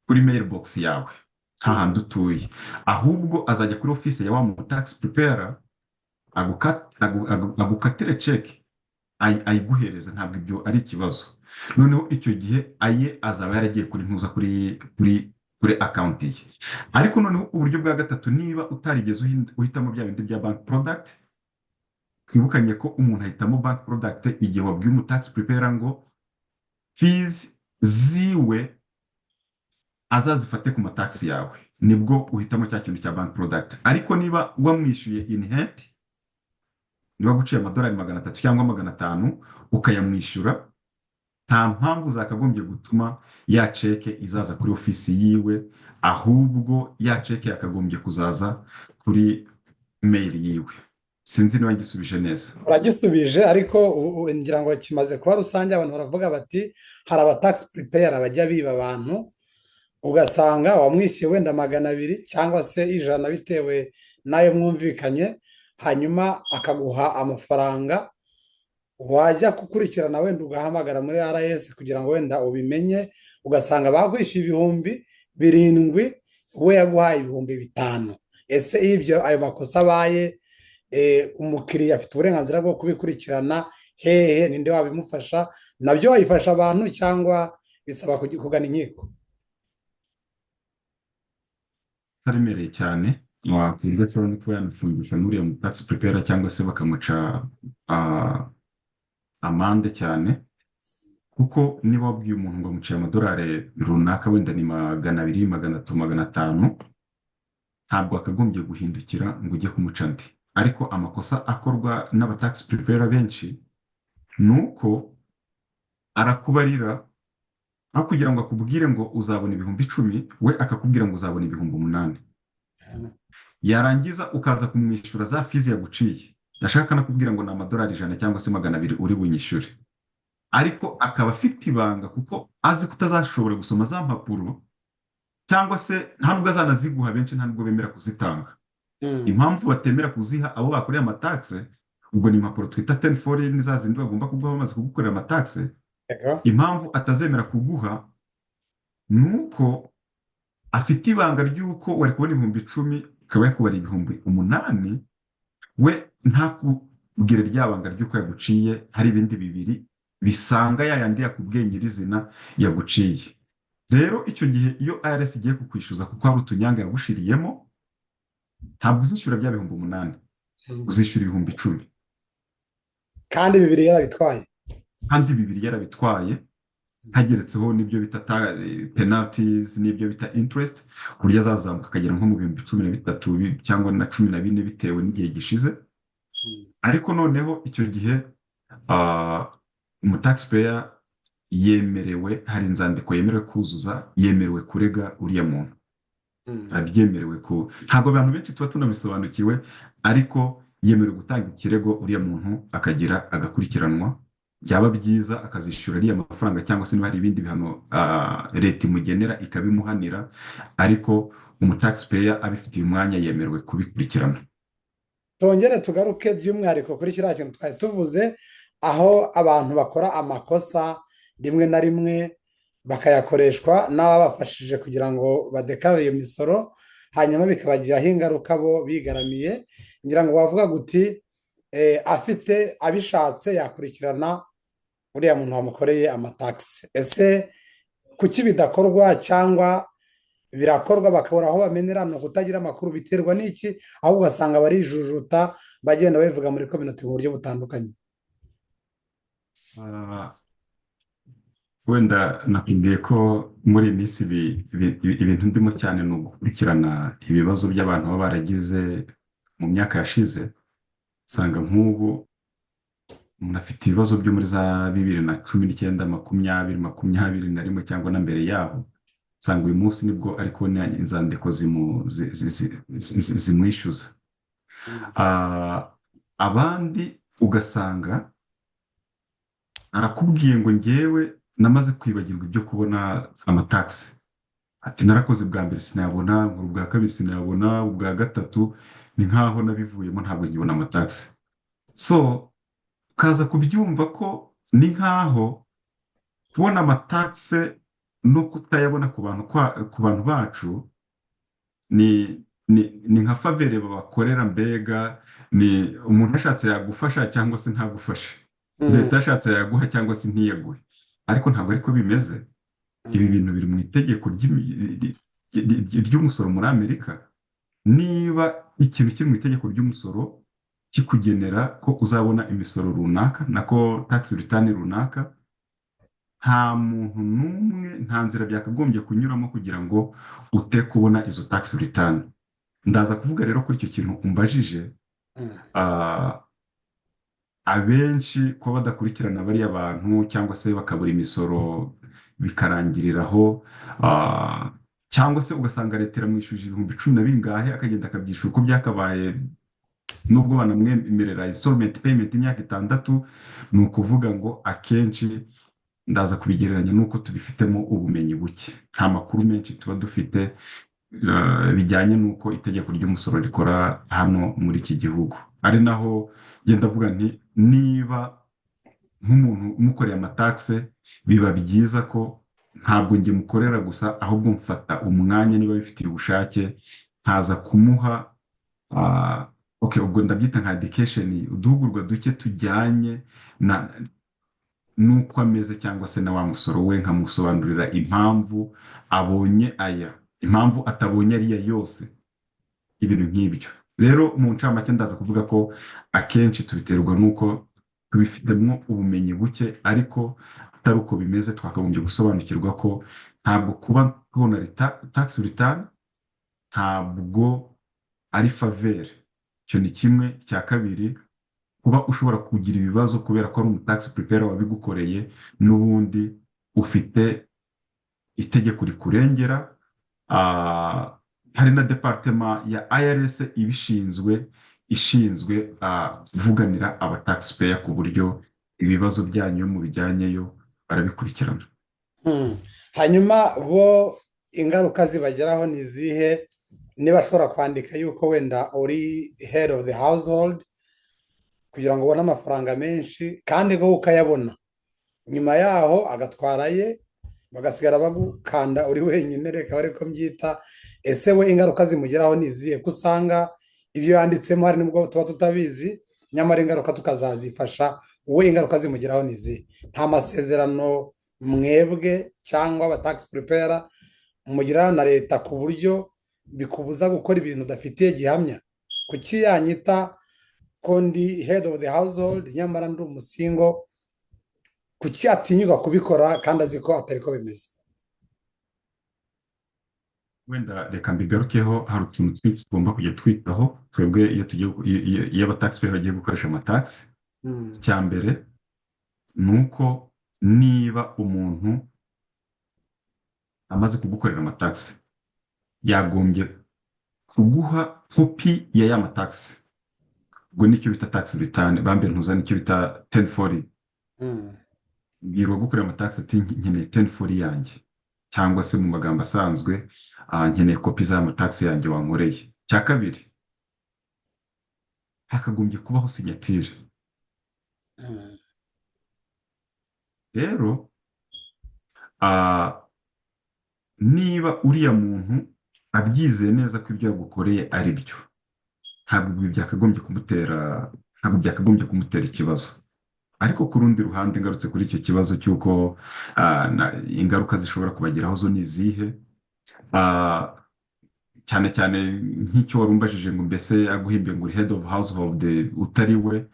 kuri mailbox yawe hahandi utuye, ahubwo azajya kuri office ya wa mu tax preparer, agukatire check, ayiguhereza. Ntabwo ibyo ari ikibazo. Noneho icyo gihe aye azaba yaragiye kuri ntuza, kuri account ye. Ariko noneho uburyo bwa gatatu, niba utarigeze uhitamo bya bindi bya bank product, twibukanye ko umuntu ahitamo bank product igihe wabwiye umu tax preparer ngo fees ziwe azazifate ku mataxi yawe, nibwo uhitamo cya kintu cya bank product. Ariko niba wamwishyuye in hand, niba guciye amadolari 300 cyangwa 500 ukayamwishyura, nta mpamvu zakagombye gutuma ya cheke izaza kuri ofisi yiwe, ahubwo ya cheke yakagombye kuzaza kuri mail yiwe. Sinzi niba ngisubije neza. Uragisubije, ariko ngira ngo kimaze kuba rusange. Abantu baravuga bati hari aba tax preparer bajya biba abantu, ugasanga wamwishyuye wenda 200 cyangwa se 100 bitewe n'ayo mwumvikanye, hanyuma akaguha amafaranga, wajya gukurikirana wenda ugahamagara muri RS kugira ngo wenda ubimenye, ugasanga bagwishyuye ibihumbi 7, we yaguhaye ibihumbi 5. Ese iyo ayo makosa abaye, umukiriya afite uburenganzira bwo kubikurikirana hehe? Ninde wabimufasha? Nabyo wayifasha abantu cyangwa bisaba kugana inkiko? ataremereye cyane wakwirwa ashobora no kuba yanafungisha n'uriya mu tax preparer cyangwa se bakamuca amande cyane, kuko niba wabwiye umuntu ngo amuciye amadolari runaka wenda ni 200, 300, 500, ntabwo akagombye guhindukira ngo ujye kumuca andi. Ariko amakosa akorwa n'abatax preparer benshi ni uko arakubarira, aho kugira ngo akubwire ngo uzabona ibihumbi 10, we akakubwira ngo uzabona ibihumbi 8. Yarangiza ukaza kumwishyura za fizi yaguciye, yashaka nakubwira ngo ni amadolari 100 cyangwa se 200 uri bunyishyure, ariko akaba afite ibanga kuko azi ko utazashobora gusoma za mpapuro, cyangwa se nta nubwo azanaziguha, benshi nta nubwo bemera kuzitanga. Impamvu batemera kuziha abo bakoreye amataxe, ubwo ni impapuro twita 1040, ni za zindi bagomba kuguha bamaze kugukorera amataxe. Impamvu atazemera kuguha ni uko afite ibanga ry'uko wari kubona ibihumbi 10 ukaba yakubara ibihumbi 8, we ntakubwire rya banga ry'uko yaguciye hari ibindi 2 bisanga yayandi yakubwiye nyirizina yaguciye. Rero icyo gihe iyo IRS igiye kukwishyuza kuko hari utunyanga yagushiriyemo, ntabwo uzishyura bya bihumbi 8, uzishyura ibihumbi 10. Kandi 2 yarabitwaye. Kandi 2 yarabitwaye, hageretseho n'ibyo bita penalties n'ibyo bita interest, ku buryo azazamuka akagera nko mu bihumbi 13 cyangwa na 14 bitewe n'igihe gishize. Ariko noneho icyo gihe umutaxpayer yemerewe, hari inzandiko yemerewe kuzuza, yemerewe kurega uriya muntu, abyemerewe ntabwo abantu benshi tuba tunabisobanukiwe, ariko yemerewe gutanga ikirego uriya muntu akagira agakurikiranwa, byaba byiza akazishyura ariya mafaranga, cyangwa se niba hari ibindi bihano leta imugenera ikabimuhanira, ariko umutaxpayer abifitiye umwanya yemerewe kubikurikirana. Tongere tugaruke by'umwihariko kuri kiriya kintu twari tuvuze, aho abantu bakora amakosa rimwe na rimwe bakayakoreshwa n'ababafashije kugira ngo badekarare iyo misoro, hanyuma bikabagiraho ingaruka bo bigaramiye. Ngira ngo bavuga guti afite abishatse yakurikirana uriya muntu wamukoreye amataxi. Ese kuki bidakorwa, cyangwa birakorwa bakabura aho bamenera? No kutagira amakuru biterwa n'iki? Aho ugasanga barijujuta bagenda babivuga muri community mu buryo butandukanye. Wenda nakubwiye ko muri iyi minsi ibintu ndimo cyane ni ugukurikirana ibibazo by'abantu baba baragize mu myaka yashize. Usanga nk'ubu umuntu afite ibibazo byo muri za 2019, 20, 21 cyangwa na mbere yaho, usanga uyu munsi nibwo ari kubona inzandiko zimwishyuza. Abandi ugasanga arakubwiye ngo ngewe namaze kwibagirwa ibyo kubona amataxi, ati narakoze bwa mbere sinayabona, ubwa kabiri sinayabona, ubwa gatatu ni nkaho nabivuyemo, ntabwo nkibona amataxi. So ukaza kubyumva ko ni nkaho kubona amataxi no kutayabona ku bantu bacu ni nka favere babakorera. Mbega ni umuntu yashatse yagufasha cyangwa se ntagufashe, leta yashatse yaguha cyangwa se ntiyaguhe, ariko ntabwo ariko bimeze. Ibi bintu biri mu itegeko ry'umusoro muri Amerika. Niba ikintu kiri mu itegeko ry'umusoro kikugenera ko uzabona imisoro runaka, nako tax return runaka, nta muntu n'umwe, nta nzira byakagombye kunyuramo kugira ngo ute kubona izo tax return. Ndaza kuvuga rero kuri icyo kintu umbajije. Abenshi kuba badakurikirana bariya bantu, cyangwa se bakabura imisoro bikarangiriraho, cyangwa se ugasanga leta iramwishyuje ibihumbi 10 na bingahe, akagenda akabyishyura uko byakabaye, nubwo banamwemerera installment payment imyaka 6. Ni ukuvuga ngo akenshi ndaza kubigereranya n'uko tubifitemo ubumenyi buke, nta makuru menshi tuba dufite bijyanye n'uko itegeko ry'umusoro rikora hano muri iki gihugu. Ari naho ngenda avuga nti niba nk'umuntu umukoreye amatakse biba byiza ko ntabwo njye mukorera gusa, ahubwo mfata umwanya niba bifitiye ubushake nkaza kumuha okay, ubwo ndabyita nka education, uduhugurwa duke tujyanye na n'uko ameze cyangwa se na wa musoro we, nkamusobanurira impamvu abonye aya, impamvu atabonye ariya yose, ibintu nk'ibyo. Rero mu ncamake ndaza kuvuga ko akenshi tubiterwa n'uko tubifitemo ubumenyi buke, ariko atari uko bimeze. Twakagombye gusobanukirwa ko ntabwo kuba tubona tax return ntabwo ari faveur. Icyo ni kimwe. Cya kabiri, kuba ushobora kugira ibibazo kubera ko ari umutax preparer wabigukoreye, n'ubundi ufite itegeko rikurengera. Hari na department ya IRS ibishinzwe, ishinzwe kuvuganira aba taxpayer ku buryo ibibazo byanyu mu bijyanyeyo barabikurikirana. Hanyuma bo ingaruka zibageraho ni izihe niba ashobora kwandika yuko wenda uri head of the household kugira ngo ubone amafaranga menshi kandi ko ukayabona, nyuma yaho agatwara ye bagasigara bagukanda uri wenyine, reka bari ko mbyita. Ese we ingaruka zimugeraho ni izihe? Ko usanga ibyo yanditsemo hari nubwo tuba tutabizi, nyamara ingaruka tukazazifasha. We ingaruka zimugeraho ni izihe? Nta masezerano mwebwe cyangwa aba tax preparer mugirana na leta ku buryo bikubuza gukora ibintu udafitiye gihamya? Kuki yanyita ko ndi head of the household nyamara ndi umusingo? Kuki atinyuka kubikora kandi azi ko atari ko bimeze? Wenda reka mbigarukeho. Hari utuntu twinshi tugomba kujya twitaho twebwe iyo aba taxpayer bagiye gukoresha amatax. Icya mbere ni uko niba umuntu amaze kugukorera amatax, yagombye kuguha kopi ya ya matax. Ubwo nicyo bita tax return. Bambere ntuzana icyo bita 1040. Bwirwa gukorera amatax ati nkeneye 1040 yanjye, cyangwa se mu magambo asanzwe nkeneye kopi z'amatax yanjye wankoreye. Cya kabiri, hakagombye kubaho sinyatire. Rero niba uriya muntu abyizeye neza ko ibyo yagukoreye ari byo, ntabwo byakagombye kumutera ikibazo. Ariko ku rundi ruhande, ngarutse kuri icyo kibazo cy'uko ingaruka zishobora kubageraho zo ni izihe, cyane cyane nk'icyo wari umbajije ngo mbese aguhimbye ngo uri head of household utari we.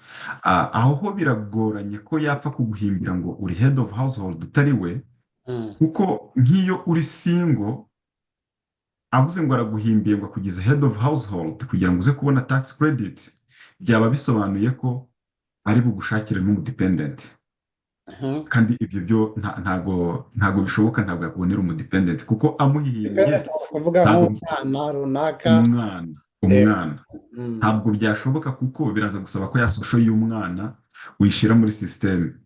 Aho ho biragoranye ko yapfa kuguhimbira ngo uri head of household utari we, kuko nk'iyo uri single avuze ngo araguhimbiye ngo akugize head of household kugira ngo uze kubona tax credit, byaba bisobanuye ko ari bugushakire n'umudependent. Kandi ibyo byo ntago bishoboka. Ntabwo yakubonera umudependent kuko amuhimbiye nk'umwana runaka. umwana ntabwo byashoboka, kuko biraza gusaba ko ya social y'umwana uyishyira muri system.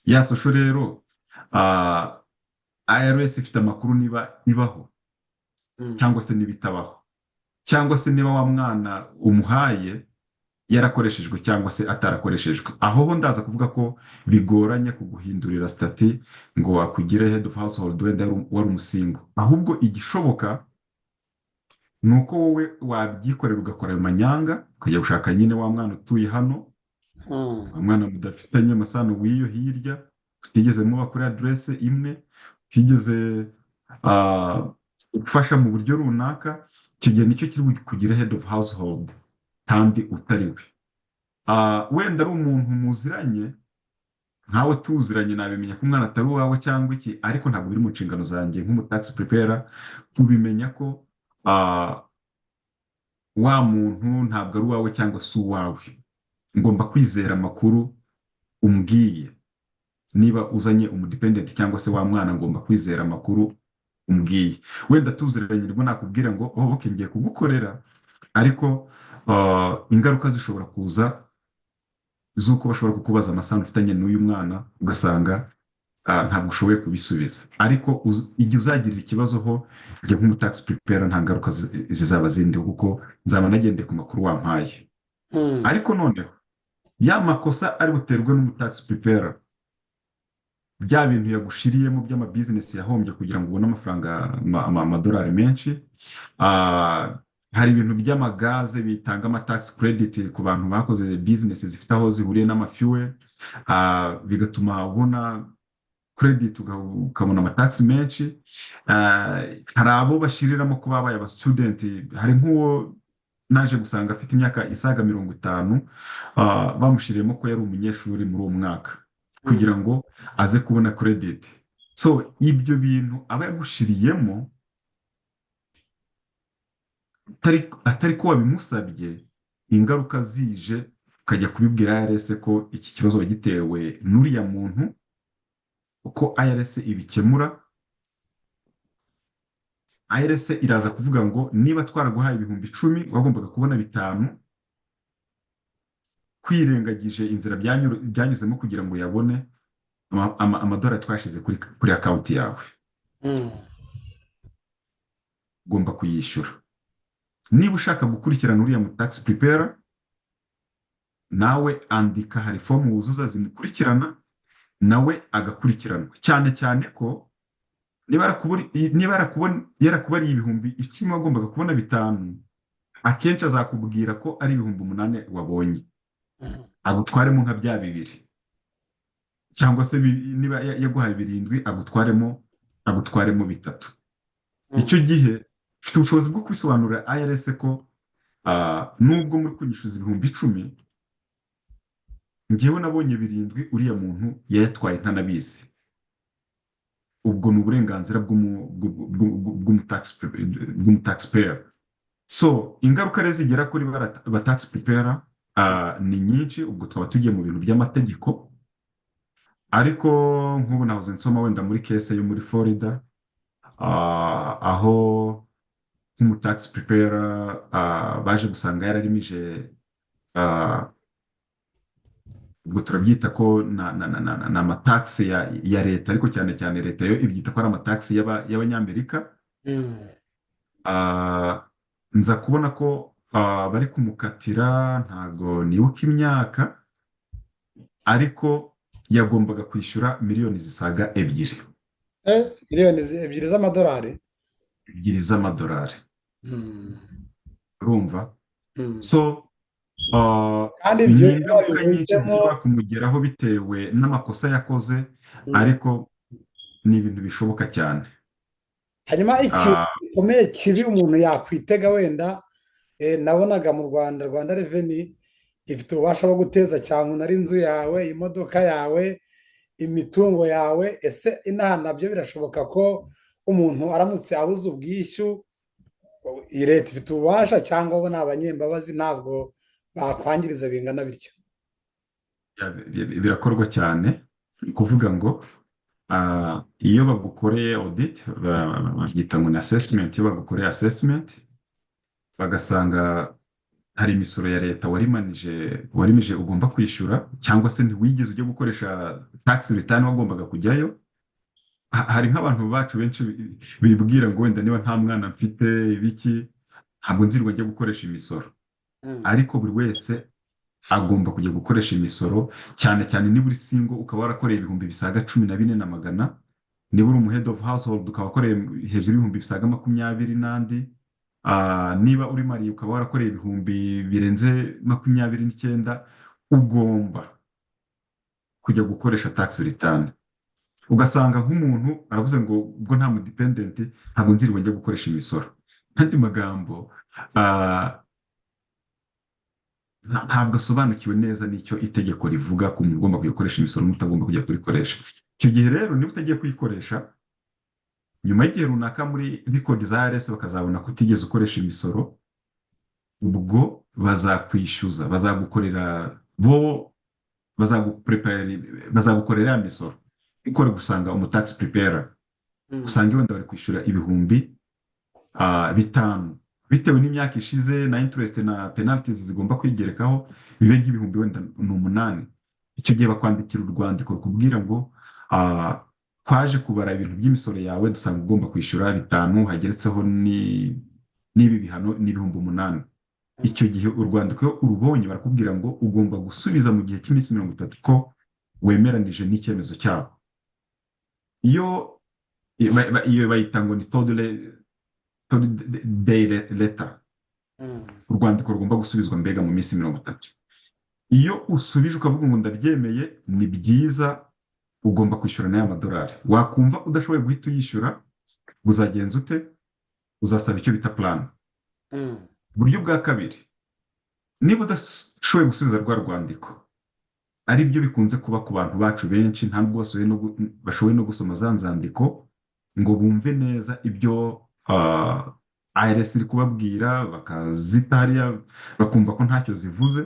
Ya social rero IRS ifite amakuru niba ibaho cyangwa se niba itabaho, cyangwa se niba wa mwana umuhaye yarakoreshejwe cyangwa se atarakoreshejwe. Aho ho ndaza kuvuga ko bigoranye kuguhindurira stati ngo akugire head of household wenda wari umusingo. Ahubwo igishoboka ni uko wowe wabyikorera ugakora ayo manyanga, ukajya gushaka nyine wa mwana utuye hano, wa mwana mudafitanye amasano w'iyo hirya, utigeze muba kuri adresse imwe, utigeze ufasha mu buryo runaka. Icyo gihe nicyo kiri kugira head of household kandi utari we. Wenda ari umuntu muziranye, nkawe tuziranye, nabimenya ko umwana atari uwawe cyangwa iki, ariko ntabwo biri mu nshingano zanjye nk'umutax preparer kubimenya ko wa muntu ntabwo ari uwawe cyangwa se uwawe. Ngomba kwizera amakuru umbwiye. Niba uzanye umudependent cyangwa se wa mwana, ngomba kwizera amakuru umbwiye. Wenda tuziranye nibwo nakubwira ngo okay, ngiye kugukorera, ariko ingaruka zishobora kuza z'uko bashobora kukubaza amasano ufitanye n'uyu mwana, ugasanga ntabwo ushoboye kubisubiza ariko igihe uzagirira ikibazo ho njye nk'umutax prepare nta ngaruka zizaba zindi kuko nzaba nagendeye ku makuru wampaye Mm. ariko noneho ya makosa ari buterwe n'umutax prepare bya bintu yagushiriyemo by'amabizinesi yahombye kugira ngo ubone amafaranga amadolari menshi. Ah, hari ibintu by'amagaze bitanga amatax credit ku bantu bakoze bizinesi zifite aho zihuriye n'amafuel, bigatuma ubona credit ukabona amatax menshi. Ah, hari abo bashiriramo ko babaye aba student, hari nk'uwo naje gusanga afite imyaka isaga 50, bamushiriyemo ko yari umunyeshuri muri uwo mwaka Mm. kugira ngo aze kubona credit. So ibyo bintu aba yagushiriyemo atari ko wabimusabye, ingaruka zije ukajya kubibwira IRS ko iki kibazo wagitewe n'uriya muntu, uko IRS ibikemura. IRS iraza kuvuga ngo niba twaraguhaye ibihumbi 10 wagombaga kubona 5, kwirengagije inzira byanyuzemo kugira ngo yabone amadolari twashize kuri akawunti yawe, Mm. ugomba kuyishyura. Niba ushaka gukurikirana uriya mu tax prepare, nawe andika, hari fomu wuzuza zimukurikirana, nawe agakurikiranwa, cyane cyane ko niba yarakubariye ibihumbi 10 wagombaga kubona 5, akenshi azakubwira ko ari ibihumbi 8 wabonye, Mm. agutwaremo nka bya 2, cyangwa se niba yaguhaye 7 agutwaremo 3. Mm. Icyo gihe ufite ubushobozi bwo kubisobanurira IRS ko nubwo muri kunyishyuza ibihumbi 10, ngewe nabonye 7 uriya muntu yayatwaye ntanabizi. Ubwo ni uburenganzira bw'umutaxpayer. So ingaruka rero zigera kuri ba tax preparer ni nyinshi. Ubwo twaba tugiye mu bintu by'amategeko, ariko nk'ubu nahoze nsoma wenda muri kese yo muri Florida, aho nk'umutax preparer baje gusanga yararimije, ubwo turabyita ko ni amatax ya leta, ariko cyane cyane leta yo ibyita ko ari amatax y'abanyamerika. Mm. Nza kubona ko bari kumukatira, ntago nibuka imyaka, ariko yagombaga kwishyura miliyoni zisaga 2. Miliyoni 2 z'amadolari. 2 z'amadolari, Mm. urumva? Mm. So kandi ni ibyo iyo ingaruka nyinshi wabivuzemo. zishobora kumugeraho bitewe n'amakosa yakoze, Mm. ariko ni ibintu bishoboka cyane. hanyuma ikintu gikomeye kibi umuntu yakwitega wenda, nabonaga mu Rwanda Revenue ifite ububasha bwo guteza cyamunara inzu yawe, imodoka yawe, imitungo yawe. Ese inaha nabyo birashoboka ko umuntu aramutse abuze ubwishyu, iyi leta ifite ububasha, cyangwa bo ni abanyembabazi ntabwo bakwangiriza bingana bityo? Birakorwa cyane. Ni ukuvuga ngo iyo bagukoreye audit, babyita ngo ni assessment. Iyo bagukoreye assessment bagasanga hari imisoro ya leta warimije ugomba kwishyura, cyangwa se ntiwigeze ujya gukoresha tax return wagombaga kujyayo. Hari nk'abantu bacu benshi bibwira ngo wenda niba nta mwana mfite ibiki, ntabwo nzirwa njya gukoresha imisoro. Mm. Ariko buri wese agomba kujya gukoresha imisoro, cyane cyane niba uri single ukaba warakoreye ibihumbi bisaga 14,100. Niba uri umuhead of household ukaba wakoreye hejuru y'ibihumbi bisaga 20 n'andi. Niba uri mariye ukaba warakoreye ibihumbi birenze 29, ugomba kujya gukoresha tax return. Ugasanga nk'umuntu aravuze ngo ubwo nta mudependent, ntabwo nzirwa njya gukoresha imisoro. Andi magambo, ntabwo asobanukiwe neza n'icyo itegeko rivuga ko umuntu ugomba kuyikoresha imisoro n'utagomba kujya kurikoresha. Icyo gihe rero niba utagiye kuyikoresha, nyuma y'igihe runaka muri bikodi za IRS bakazabona ko utigeze ukoresha imisoro, ubwo bazakwishyuza, bazagukorera ya misoro. Ikore gusanga umutax preparer usanga wenda bari kwishyura ibihumbi 5, bitewe n'imyaka ishize na interest na penalties zigomba kwigerekaho, bibe nk'ibihumbi wenda 8. Icyo gihe bakwandikira urwandiko rukubwira ngo twaje kubara ibintu by'imisoro yawe dusanga ugomba kwishyura 5 hageretseho n'ibi bihano n'ibihumbi 8. mm, Icyo gihe urwandiko iyo urubonye barakubwira ngo ugomba gusubiza mu gihe cy'iminsi 30 ko wemeranije n'icyemezo cyabo. Iyo iyo bayita ngo ni third day letter, mm, urwandiko rugomba gusubizwa mbega mu minsi 30. Iyo usubije ukavuga ngo ndabyemeye, ni byiza, ugomba kwishyura n'aya madolari. Wakumva udashoboye guhita uyishyura, uzagenza ute? Uzasaba icyo bita plan. mm. Uburyo bwa kabiri, niba udashoboye gusubiza rwa rwandiko, ari byo bikunze kuba ku bantu bacu benshi, nta nubwo bashoboye no gusoma za nzandiko ngo bumve neza ibyo IRS iri kubabwira, bakazita hariya bakumva ko ntacyo zivuze.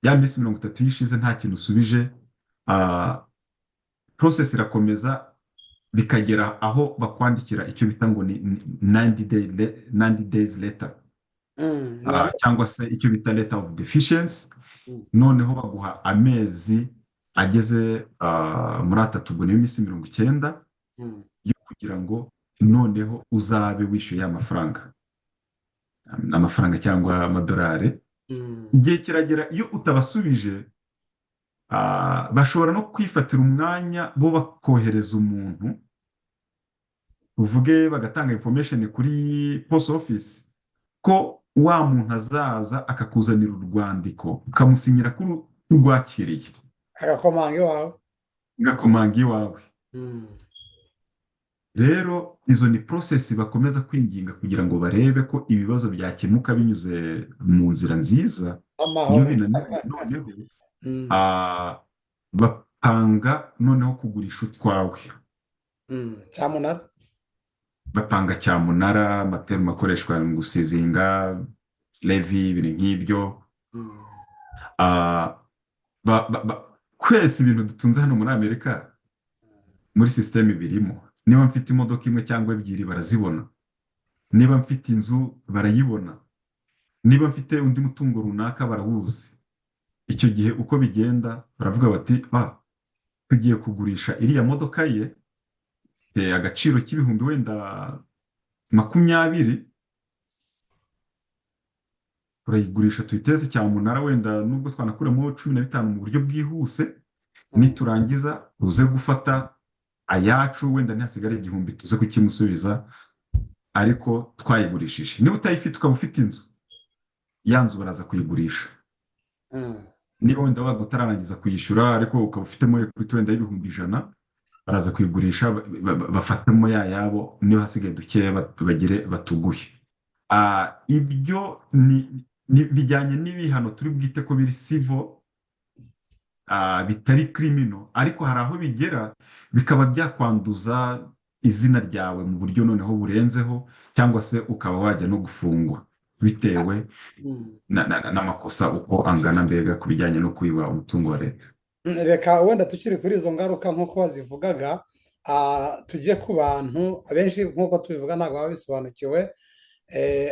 Ya minsi 30 yishize nta kintu usubije, process irakomeza bikagera aho bakwandikira icyo bita ngo ni 90 days letter, Nabo. cyangwa se icyo bita letter of deficiency. Mm, Noneho baguha amezi ageze muri 3, ubwo niyo minsi 90 mm, yo kugira ngo noneho uzabe wishyuye amafaranga cyangwa amadolari. mm. Igihe kiragera, iyo utabasubije, bashobora no kwifatira umwanya bo bakohereza umuntu, uvuge bagatanga information kuri post office ko wa muntu azaza akakuzanira urwandiko ukamusinyira ko urwakiriye, Agakomanga iwawe. ngakomanga iwawe. Mm, Rero izo ni process bakomeza kwinginga kugira ngo barebe ko ibibazo byakemuka binyuze mu nzira nziza. Iyo amahoro. binaniwe noneho Mm, bapanga noneho kugurisha utwawe. cyamunara. Bapanga cyamunara, amaterima akoreshwa mu gusizinga, levi, ibintu nk'ibyo. Mm, Ah, kwese ibintu dutunze hano muri Amerika, muri sisiteme birimo. Niba mfite imodoka imwe cyangwa ebyiri barazibona, niba mfite inzu barayibona, niba mfite undi mutungo runaka barawuzi. Icyo gihe uko bigenda baravuga bati tugiye kugurisha iriya modoka ye agaciro k'ibihumbi wenda 20, turayigurisha tuyiteze cyamunara, wenda nubwo twanakuramo 15 mu buryo bwihuse. Niturangiza uze gufata ayacu, wenda ntihasigare 1000 tuze kukimusubiza, ariko twayigurishije. Niba utayifite ukaba ufite inzu, ya nzu baraza kuyigurisha. mm, Niba wenda waba utarangiza kuyishyura ariko ukaba ufitemo kuri wenda y'ibihumbi 100, baraza kuyigurisha, bafatamo yabo, niba hasigaye dukeya bagire batuguhe. Ibyo bijyanye n'ibihano turi bwite ko biri civil, bitari criminal, ariko hari aho bigera bikaba byakwanduza izina ryawe mu buryo noneho burenzeho, cyangwa se ukaba wajya no gufungwa bitewe mm. n'amakosa uko angana, mbega ku bijyanye no kwiba umutungo wa leta. Reka wenda tukiri kuri izo ngaruka nk'uko wazivugaga, tujye ku bantu abenshi nk'uko tubivuga ntabwo baba bisobanukiwe,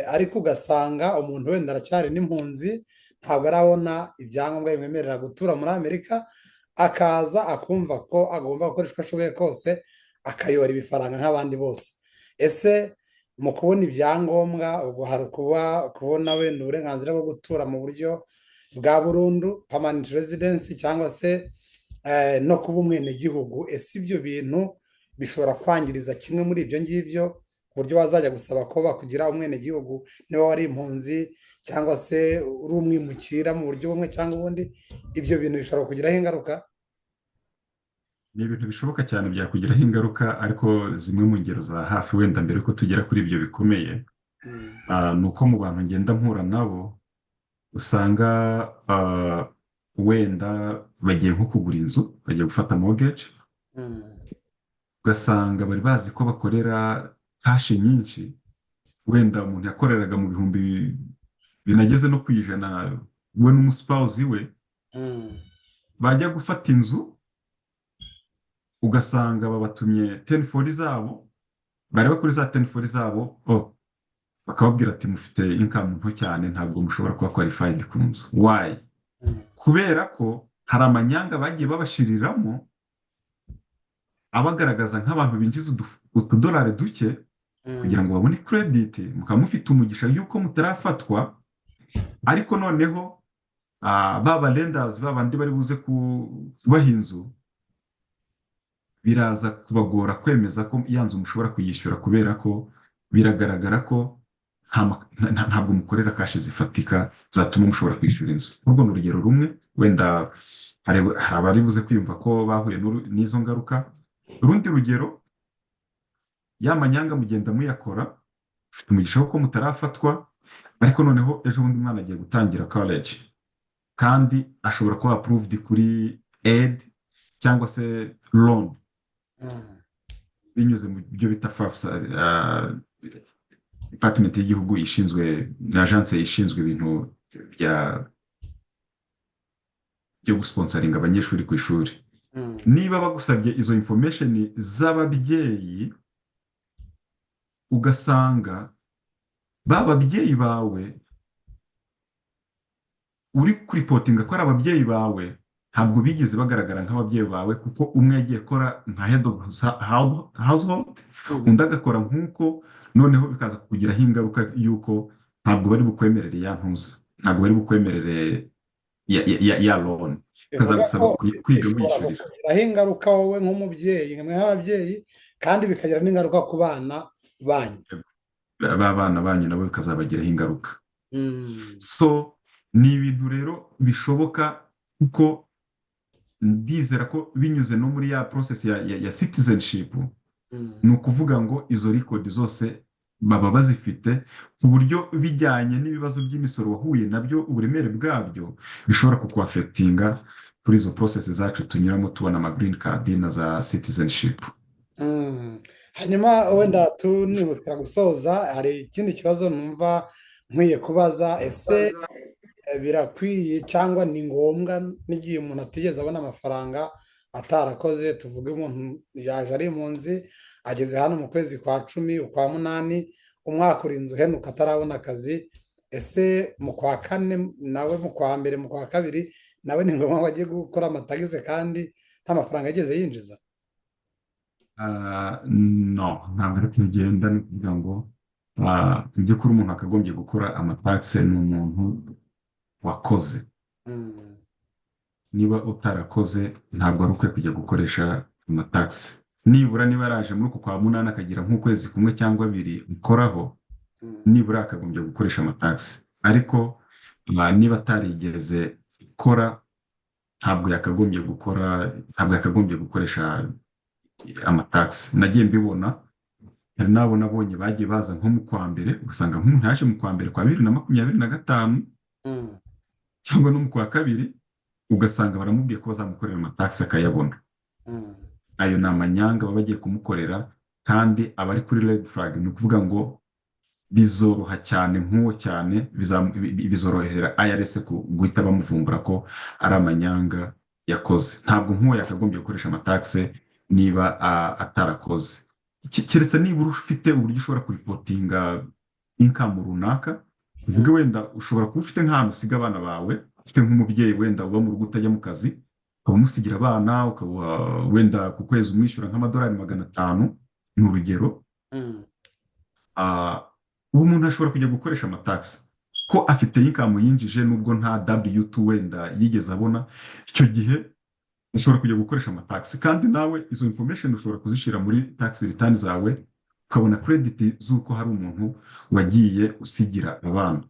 ariko ugasanga umuntu wenda aracyari n'impunzi, ntabwo arabona ibyangombwa bimwemerera gutura muri Amerika, akaza akumva ko agomba gukoresha uko ashoboye kose akayora ibifaranga nk'abandi bose. Ese mu kubona ibyangombwa ubwo hari kubona wenda uburenganzira bwo gutura mu buryo bwa burundu, permanent residence, cyangwa se no kuba umwenegihugu. Ese ibyo bintu bishobora kwangiriza kimwe muri ibyo ngibyo, ku buryo wazajya gusaba ko bakugira umwenegihugu niba wari impunzi cyangwa se uri umwimukira mu buryo bumwe cyangwa ubundi? Ibyo bintu bishobora kugiraho ingaruka? Ni ibintu bishoboka cyane byakugiraho ingaruka, ariko zimwe mu ngero za hafi, wenda mbere ko tugera kuri ibyo bikomeye, ni uko mu bantu ngenda mpura nabo usanga wenda bagiye nko kugura inzu, bagiye gufata mortgage, ugasanga bari bazi ko bakorera kashi nyinshi, wenda umuntu yakoreraga mu bihumbi binageze no ku 100, we n'umuspouse we, bajya gufata inzu ugasanga babatumye 1040 zabo, bareba kuri za 1040 zabo, bakababwira ati mufite income nto cyane, ntabwo mushobora kuba qualified ku nzu. Why? Kubera ko hari amanyanga bagiye babashiriramo abagaragaza nk'abantu binjiza utudolari duke kugira mm, ngo babone credit, mukaba mufite umugisha y'uko mutarafatwa, ariko noneho ba lenders babandi bari buze kubaha inzu, biraza kubagora kwemeza ko ya nzu mushobora kuyishyura kubera ko biragaragara ko ntabwo mukorera kashi zifatika zatuma mushobora kwishyura inzu. Urwo ni urugero rumwe, wenda hari abari buze kwiyumva ko bahuye n'izo ngaruka. Urundi rugero, ya manyanga mugenda muyakora, ufite umugisha ko mutarafatwa, ariko noneho ejo bundi umwana agiye gutangira college kandi ashobora kuba approved kuri aid cyangwa se loan mm, binyuze mu byo bita FAFSA, department y'igihugu ishinzwe, agence ishinzwe ibintu byo gusponsoringa abanyeshuri ku ishuri. mm, Niba bagusabye izo information z'ababyeyi, ugasanga ba babyeyi bawe uri kuripotinga ko ari ababyeyi bawe, ntabwo bigeze bagaragara nk'ababyeyi bawe, kuko umwe yagiye akora nka head of household, mm. undi agakora nk'uko, noneho bikaza kukugiraho ingaruka y'uko ntabwo bari bukwemerere ya ntuza, ntabwo bari bukwemerere ya loan, Bivuga bikazagusaba ko kwiga bishobora wiyishyurira kukugiraho ingaruka wowe nk'umubyeyi, nk'ababyeyi, kandi bikagira n'ingaruka ku bana banyu. ba bana banyu, nabo bikazabagiraho ingaruka. Mm, So ni ibintu rero bishoboka, kuko ndizera ko binyuze no muri ya process ya citizenship, mm, ni ukuvuga ngo izo record zose baba bazifite, ku buryo bijyanye n'ibibazo by'imisoro wahuye nabyo, uburemere bwabyo bishobora kukuafectinga kuri izo process zacu tunyuramo tubona ama green card na za citizenship. mm. Hanyuma wenda tunihutira gusoza, hari ikindi kibazo numva nkwiye kubaza. Ese birakwiye cyangwa ni ngombwa n'igihe umuntu atigeze abona amafaranga atarakoze, tuvuge umuntu yaje ari impunzi, ageze hano mu kwezi kwa cumi, ukwa munani, umwaka urinze uhenuka atarabona akazi, ese mu kwa kane nawe, mu kwa mbere, mu kwa kabiri nawe ni ngombwa ngo ajye gukora amatagise kandi nta mafaranga yigeze yinjiza? No, ntabwo ari kugenda. ni ukuvuga ngo mu by'ukuri umuntu akagombye gukora amataxe ni umuntu wakoze. Mm, Niba utarakoze, ntabwo ari ukwiye kujya gukoresha amataxe. Nibura niba yaraje muri uku kwa munani akagira nk'ukwezi kumwe cyangwa abiri ukoraho, mm, nibura akagombye gukoresha amataxe. Ariko niba atarigeze gukora, ntabwo yakagombye gukoresha amataxe. Nagiye mbibona, hari n'abo nabonye bagiye baza nko mu kwa mbere, ugasanga nk'umuntu yaje mu kwa mbere kwa 2025 mm, cyangwa no mu kwa kabiri, ugasanga baramubwiye ko bazamukorera amataxe akayabona. mm, Ayo ni amanyanga baba bagiye kumukorera, kandi aba ari kuri red flag. Ni ukuvuga ngo bizoroha cyane, nk'uwo cyane bizorohera IRS guhita bamuvumbura ko ari amanyanga yakoze. Ntabwo nk'uwo yakagombye gukoresha amataxe niba atarakoze, keretse nibura ufite uburyo ushobora kuripotinga income runaka. Uvuge wenda ushobora kuba ufite nk'ahantu usiga abana bawe, ufite nk'umubyeyi wenda uba mu rugo utajya mu kazi, ukaba umusigira abana, ukaba wenda ku kwezi umwishyura nk'amadolari 500, ni urugero. mm, Ubu umuntu ashobora kujya gukoresha amataxe ko afite income yinjije, nubwo nta W2 wenda yigeze abona. Icyo gihe ushobora kujya gukoresha amataxe, kandi nawe izo information ushobora kuzishyira muri tax return zawe, ukabona credit z'uko hari umuntu wagiye usigira abana.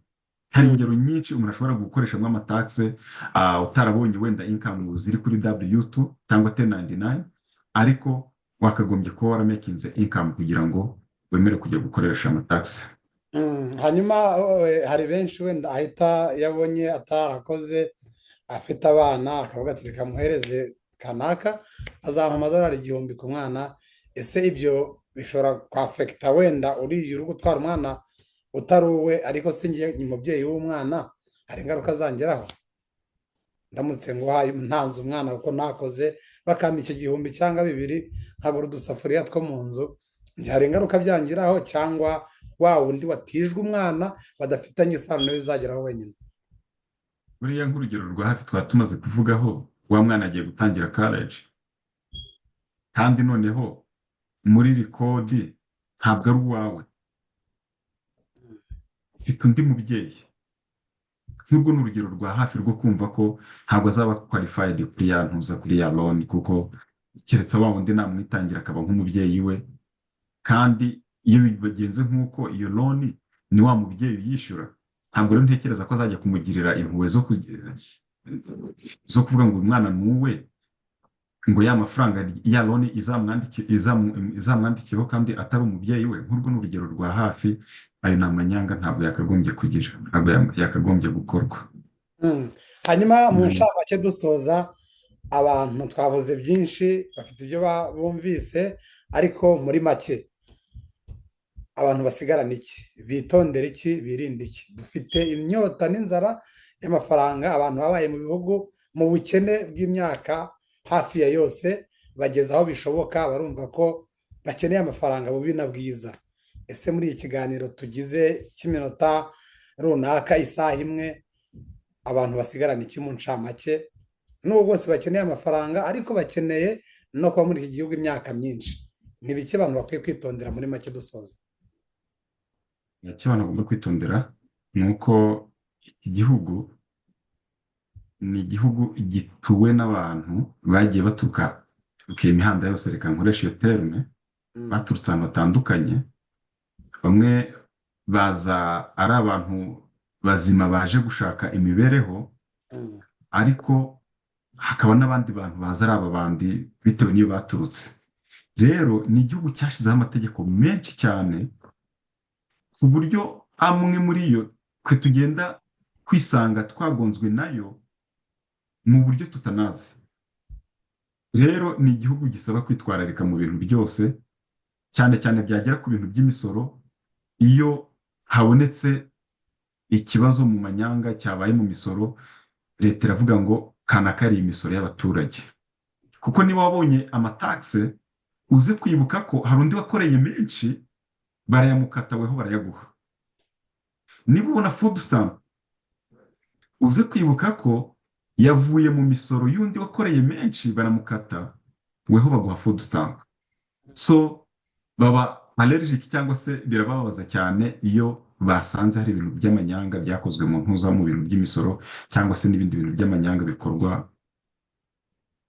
Hari mm. ingero nyinshi umuntu ashobora gukoreshamo amataxe, utarabonye wenda income ziri kuri W2 cyangwa 1099, ariko wakagombye kuba waramakinze income kugira ngo wemere kujya gukoresha amataxe. Hanyuma hari benshi wenda ahita yabonye atarakoze, afite abana, akavuga ati reka muhereze kanaka azaha amadolari 1000 ku mwana. Ese ibyo bishobora kwafekita wenda uriya uri gutwara umwana utari uwe, ariko se ngiye ni umubyeyi w'umwana, hari ingaruka zangeraho ndamutse nguhaye ntanze umwana kuko nakoze, bakampa icyo 1000 cyangwa 2 nkagura udusafuriya two mu nzu, hari ingaruka byangiraho, cyangwa wa wundi watijwe umwana badafitanye isano nawe bizageraho wenyine? Buriya nk'urugero rwa hafi twari tumaze kuvugaho, wa mwana agiye gutangira college, kandi noneho muri rikodi ntabwo ari uwawe, ufite undi mubyeyi. Nk'urwo ni urugero rwa hafi rwo kumva ko ntabwo azaba qualified kuri ya ntuza, kuri ya loan, kuko keretse wa wundi namwitangira akaba nk'umubyeyi we, kandi iyo bigenze nk'uko iyo loan ni wa mubyeyi uyishyura, ntabwo rero ntekereza ko azajya kumugirira impuhwe zo kuvuga ngo umwana ni uwe, ngo ya mafaranga ya loan izamwandikiyeho kandi atari umubyeyi we. Nk'urwo ni urugero rwa hafi, ayo ni amanyanga, ntabwo yakagombye kugira, ntabwo yakagombye gukorwa. hanyuma mu nshamake dusoza, abantu twavuze byinshi bafite ibyo bumvise, ariko muri make abantu basigarana iki, bitondera iki, birinda iki? Dufite inyota n'inzara y'amafaranga, abantu babaye mu bihugu mu bukene bw'imyaka hafi ya yose, bageze aho bishoboka barumva ko bakeneye amafaranga bubi na bwiza. Ese muri iki kiganiro tugize cy'iminota runaka, isaha imwe, abantu basigarana iki mu ncamake? N'ubwo bose bakeneye amafaranga, ariko bakeneye no kuba muri iki gihugu imyaka myinshi. Ni bike abantu bakwiye kwitondera muri make dusoza? Icyo abantu bagomba kwitondera ni uko iki gihugu ni igihugu gituwe n'abantu bagiye baturuka imihanda yose, reka nkoresha iyo terme, baturutse ahantu hatandukanye. Bamwe baza ari abantu bazima baje gushaka imibereho, ariko hakaba n'abandi bantu baza ari aba bandi bitewe n'iyo baturutse. Rero ni igihugu cyashyizeho amategeko menshi cyane, ku buryo amwe muri yo twe tugenda kwisanga twagonzwe nayo mu buryo tutanazi. Rero ni igihugu gisaba kwitwararika mu bintu byose, cyane cyane byagera ku bintu by'imisoro. Iyo habonetse ikibazo mu manyanga cyabaye mu misoro, leta iravuga ngo kanaka ari imisoro y'abaturage, kuko niba wabonye amatakse uze kwibuka ko hari undi wakoreye menshi, barayamukata weho barayaguha. Niba ubona food stamp, uze kwibuka ko yavuye mu misoro y'undi wakoreye menshi, baramukata weho baguha food stamp. So baba allergic, cyangwa se birababaza cyane iyo basanze hari ibintu by'amanyanga byakozwe mu ntuza, mu bintu by'imisoro cyangwa se n'ibindi bintu by'amanyanga bikorwa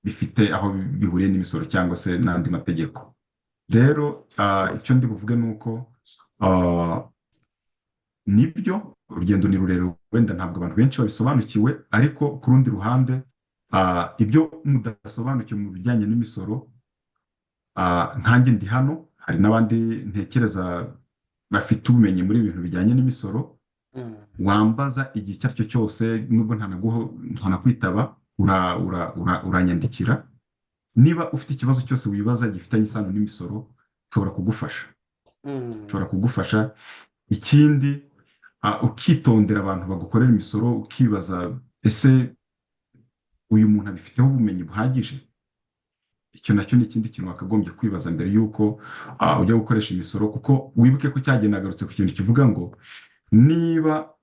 bifite aho bihuriye n'imisoro cyangwa se n'andi mategeko. Rero icyo ndi buvuge ni uko nibyo urugendo ni rurerure, wenda ntabwo abantu benshi babisobanukiwe, ariko ku rundi ruhande ibyo mudasobanukiwe mu bijyanye n'imisoro, nkanjye ndi hano, hari n'abandi ntekereza bafite ubumenyi muri ibintu bijyanye n'imisoro. Wambaza igihe icyo ari cyo cyose, nubwo ntanakwitaba, uranyandikira. Niba ufite ikibazo cyose wibaza gifitanye isano n'imisoro, nshobora kugufasha. Ikindi, ukitondera abantu bagukorera imisoro, ukibaza ese uyu muntu abifiteho ubumenyi buhagije? Icyo nacyo ni ikindi kintu wakagombye kwibaza mbere y'uko ujya gukoresha imisoro, kuko wibuke ko cyagenda nagarutse ku kintu kivuga ngo niba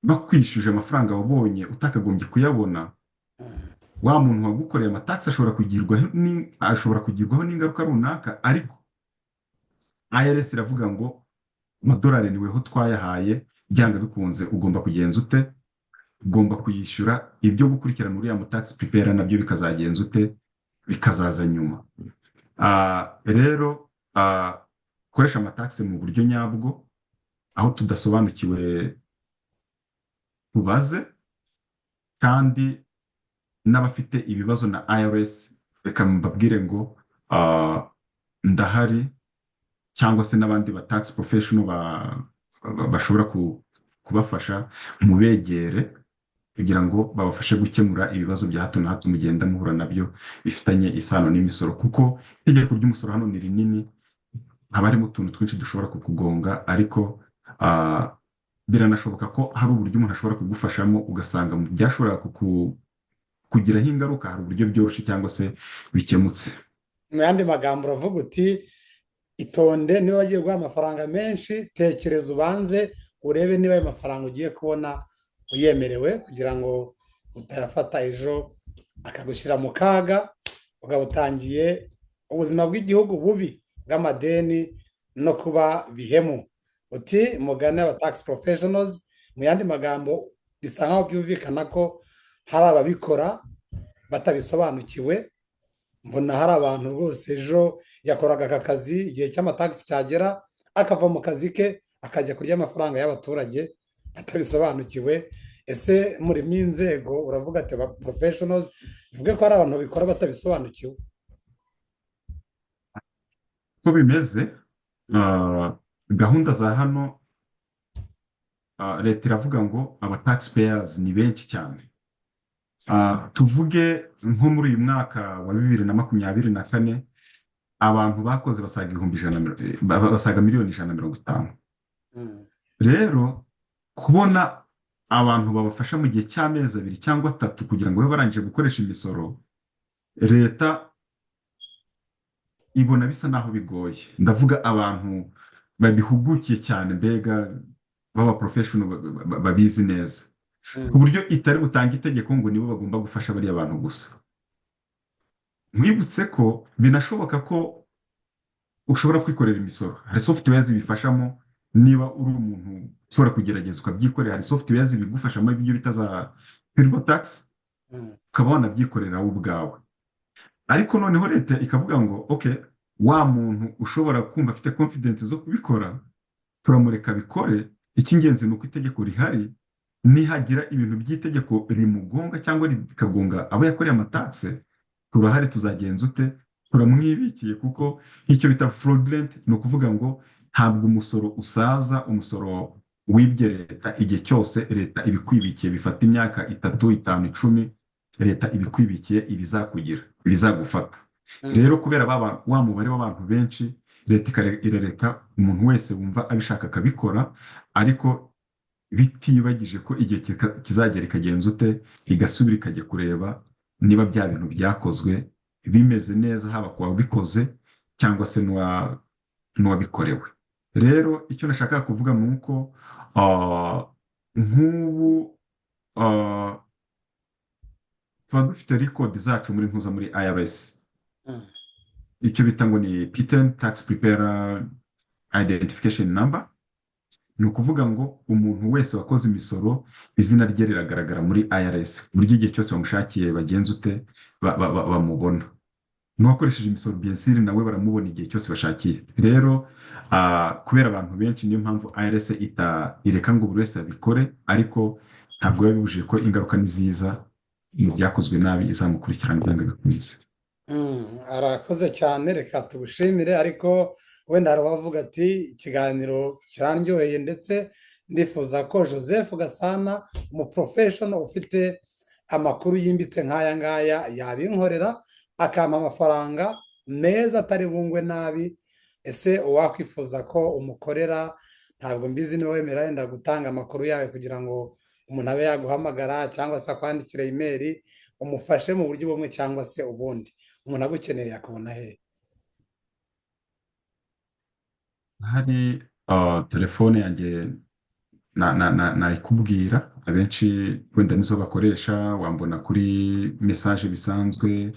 bakwishyuje amafaranga wabonye utakagombye kuyabona, wa muntu wagukoreye amatakse ashobora kugirwaho n'ingaruka runaka. Ariko IRS iravuga ngo amadolari niweho twayahaye, byanga bikunze ugomba kugenza ute, ugomba kuyishyura. Ibyo gukurikirana uriya mu tax preparer nabyo bikazagenza ute, bikazaza nyuma. Rero koresha amataxe mu buryo nyabwo, aho tudasobanukiwe tubaze, kandi n'abafite ibibazo na IRS reka mbabwire ngo ndahari, cyangwa se n'abandi ba tax professional bashobora kubafasha, mubegere kugira ngo babafashe gukemura ibibazo bya hato na hato mugenda muhura nabyo bifitanye isano n'imisoro, kuko itegeko ry'umusoro hano ni rinini, haba harimo utuntu twinshi dushobora kukugonga. Ariko biranashoboka ko hari uburyo umuntu ashobora kugufashamo, ugasanga byashobora kugiraho ingaruka, hari uburyo byoroshye cyangwa se bikemutse. Mu yandi magambo uravuga uti itonde, niba wagiye guha amafaranga menshi, tekereza ubanze urebe niba ayo mafaranga ugiye kubona uyemerewe, kugira ngo utayafata ejo akagushyira mu kaga, ukaba utangiye ubuzima bw'igihugu bubi bw'amadeni no kuba bihemu. Uti mugane aba tax professionals, mu yandi magambo bisa nkaho byumvikana ko hari ababikora batabisobanukiwe. Mbona hari abantu rwose ejo yakoraga aka kazi, igihe cy'amatagisi cyagera akava mu kazi ke akajya kurya amafaranga y'abaturage atabisobanukiwe. Ese murimo inzego uravuga ati aba professionals, bivuge ko hari abantu babikora batabisobanukiwe. uko bimeze. Gahunda za hano, leta iravuga ngo aba taxpayers ni benshi cyane. Tuvuge nko muri uyu mwaka wa 2024 abantu bakoze basaga basaga miliyoni 150. Rero kubona abantu babafasha mu gihe cy'amezi 2 cyangwa 3 kugira ngo babe barangije gukoresha imisoro, leta ibona bisa naho bigoye. Ndavuga abantu babihugukiye cyane, mbega baba professional babizi neza, ku buryo itari butanga itegeko ngo nibo bagomba gufasha bariya bantu gusa. Mwibutse ko binashoboka ko ushobora kwikorera imisoro. Hari software zibifashamo. Niba uri umuntu ushobora kugerageza ukabyikorera, hari software zibigufashamo, ibyo bita za TurboTax, ukaba wanabyikorera wowe ubwawe. Ariko noneho leta ikavuga ngo okay, wa muntu ushobora kumva afite confidence zo kubikora turamureka bikore. Icy'ingenzi ni uko itegeko rihari, nihagira ibintu by'itegeko rimugonga cyangwa rikagonga abo yakoreye amatakse, turahari, tuzagenza ute, turamwibikiye. kuko icyo bita fraudulent ni ukuvuga ngo ntabwo umusoro usaza. Umusoro wibye leta igihe cyose leta ibikwibikiye, bifata imyaka 3, 5, 10, leta ibikwibikiye ibizakugira, ibizagufata. Rero kubera wa mubare w'abantu benshi, leta irareka umuntu wese wumva abishaka akabikora, ariko bitibagije ko igihe kizagera ikagenza ute, igasubira ikajya kureba niba bya bintu byakozwe bimeze neza, haba ku wabikoze cyangwa se n'uwabikorewe. Rero icyo nashaka kuvuga ni uko nk'ubu tuba dufite record zacu muri IRS, icyo bita ngo ni PTN, Tax Preparer Identification Number. Ni ukuvuga ngo umuntu wese wakoze imisoro izina rye riragaragara muri IRS, buryo igihe cyose bamushakiye bagenza ute bamubona. N'uwakoresheje imisoro bien sûr nawe baramubona igihe cyose bashakiye. Rero kubera abantu benshi, niyo mpamvu IRS ireka ngo buri wese abikore, ariko ntabwo yabibujije ko ingaruka nziza mu byakozwe nabi izamukurikirana ibanga bikomeza. Arakoze cyane, reka tugushimire. Ariko wenda hari uwavuga ati ikiganiro kirandyoheye, ndetse ndifuza ko Joseph Gasana, umuprofessional ufite amakuru yimbitse nk'aya ngaya, yabinkorera akampa amafaranga meza atari bungwe nabi. Ese uwakwifuza ko umukorera, ntabwo mbizi niba wemera wenda gutanga amakuru yawe kugira ngo umuntu abe yaguhamagara cyangwa se akwandikira email umufashe mu buryo bumwe cyangwa se ubundi, umuntu agukeneye yakubona he? Hari telefone yanjye nayikubwira, abenshi wenda nizo bakoresha. Wambona kuri message bisanzwe,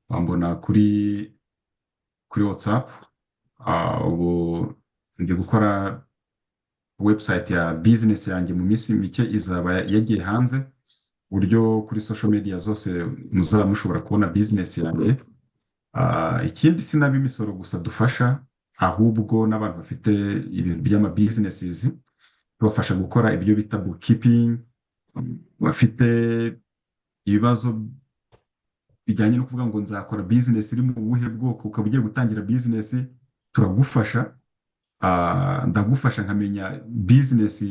wambona kuri WhatsApp. Ubu ndi gukora website ya business yanjye, mu minsi mike izaba yagiye hanze, buryo kuri social media zose muzaba mushobora kubona business yanjye. Ikindi sinaba imisoro gusa dufasha, ahubwo n'abantu bafite ibintu by'ama businesses tubafasha gukora ibyo bita bookkeeping. Bafite ibibazo bijyanye no kuvuga ngo nzakora business iri mu buhe bwoko, ukaba ugiye gutangira business, turagufasha. Ndagufasha nkamenya business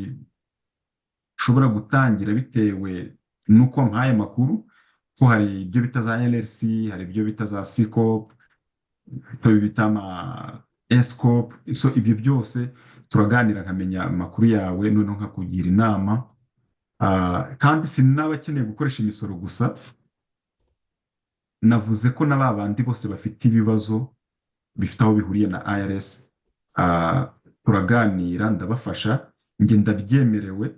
ushobora gutangira bitewe nuko mpaye makuru, ko hari ibyo bita za LLC, hari ibyo bita za C Corp, ibyo bita ama S Corp. So ibyo byose turaganira, nkamenya amakuru yawe, noneho nkakugira inama. Kandi sinabakeneye gukoresha imisoro gusa, navuze ko na babandi bose bafite ibibazo bifite aho bihuriye na IRS, turaganira, ndabafasha. Njye ndabyemerewe,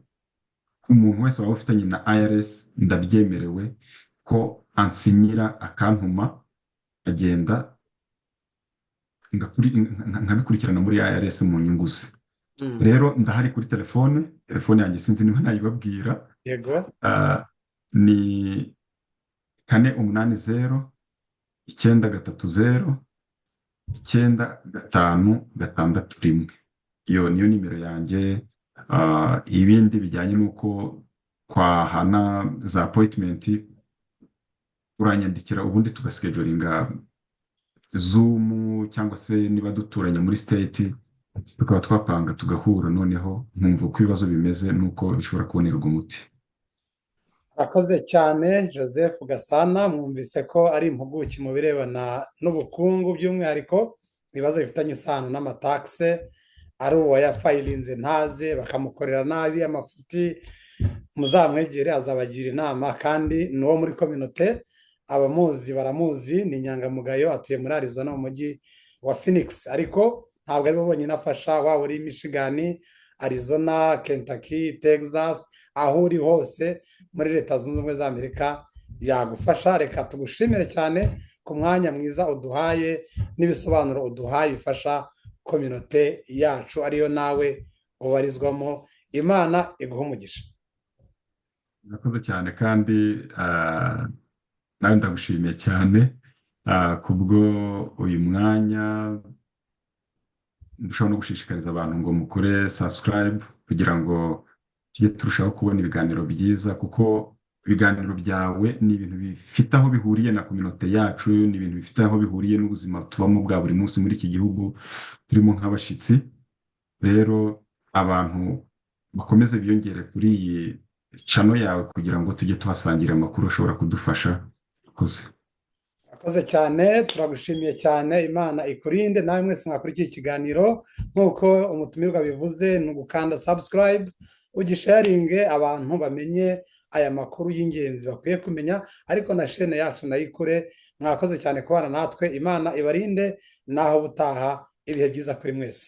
umuntu wese waba ufitanye na IRS ndabyemerewe ko ansinyira akantuma agenda nkabikurikirana muri IRS mu nyungu ze. Mm. rero ndahari kuri telefone yanjye sinzi niba nayibabwira. Yego. Ni 480 930 9561. Iyo niyo nimero yanjye. Ibindi bijyanye n'uko kwahana za appointment uranyandikira ubundi tugaschedulinga Zoom, cyangwa se niba duturanye muri state tukaba twapanga tugahura, noneho nkumva uko ibibazo bimeze n'uko bishobora kubonerwa umuti. Akoze cyane Joseph Gasana, mwumvise ko ari impuguke mu birebana n'ubukungu, by'umwihariko ibibazo bifitanye isano n'amatakse. Ari uwayafayirinze ntaze bakamukorera nabi amafuti, muzamwegere azabagira inama, kandi ni uwo muri kominote, abamuzi baramuzi, ni inyangamugayo, atuye muri Arizona mu mujyi wa Phoenix. Ariko ntabwo ari bo bonyine afasha, waba uri Michigan, Arizona, Kentucky, Texas, aho uri hose muri Leta Zunze Ubumwe za Amerika yagufasha. Reka tugushimire cyane ku mwanya mwiza uduhaye n'ibisobanuro uduhaye bifasha kominote yacu ariyo nawe ubarizwamo. Imana iguha umugisha. Murakoze cyane, kandi nawe ndagushimiye cyane kubwo uyu mwanya. Dushobora no gushishikariza abantu ngo mukore subscribe kugira ngo tujye turushaho kubona ibiganiro byiza, kuko ibiganiro byawe ni ibintu bifite aho bihuriye na kominote yacu, ni ibintu bifite aho bihuriye n'ubuzima tubamo bwa buri munsi muri iki gihugu turimo nk'abashyitsi. Rero abantu bakomeze biyongere kuri iyi channel yawe kugira ngo tujye tuhasangira amakuru ashobora kudufasha. Akoze cyane, turagushimiye cyane. Imana ikurinde. Nawe mwese mwakurikiye ikiganiro, nk'uko umutumirwa bivuze, ni ugukanda subscribe, ugisharinge, abantu bamenye aya makuru y'ingenzi bakwiye kumenya, ariko na chaîne yacu nayikure. Mwakoze cyane kubana natwe. Imana ibarinde, naho butaha. Ibihe byiza kuri mwese.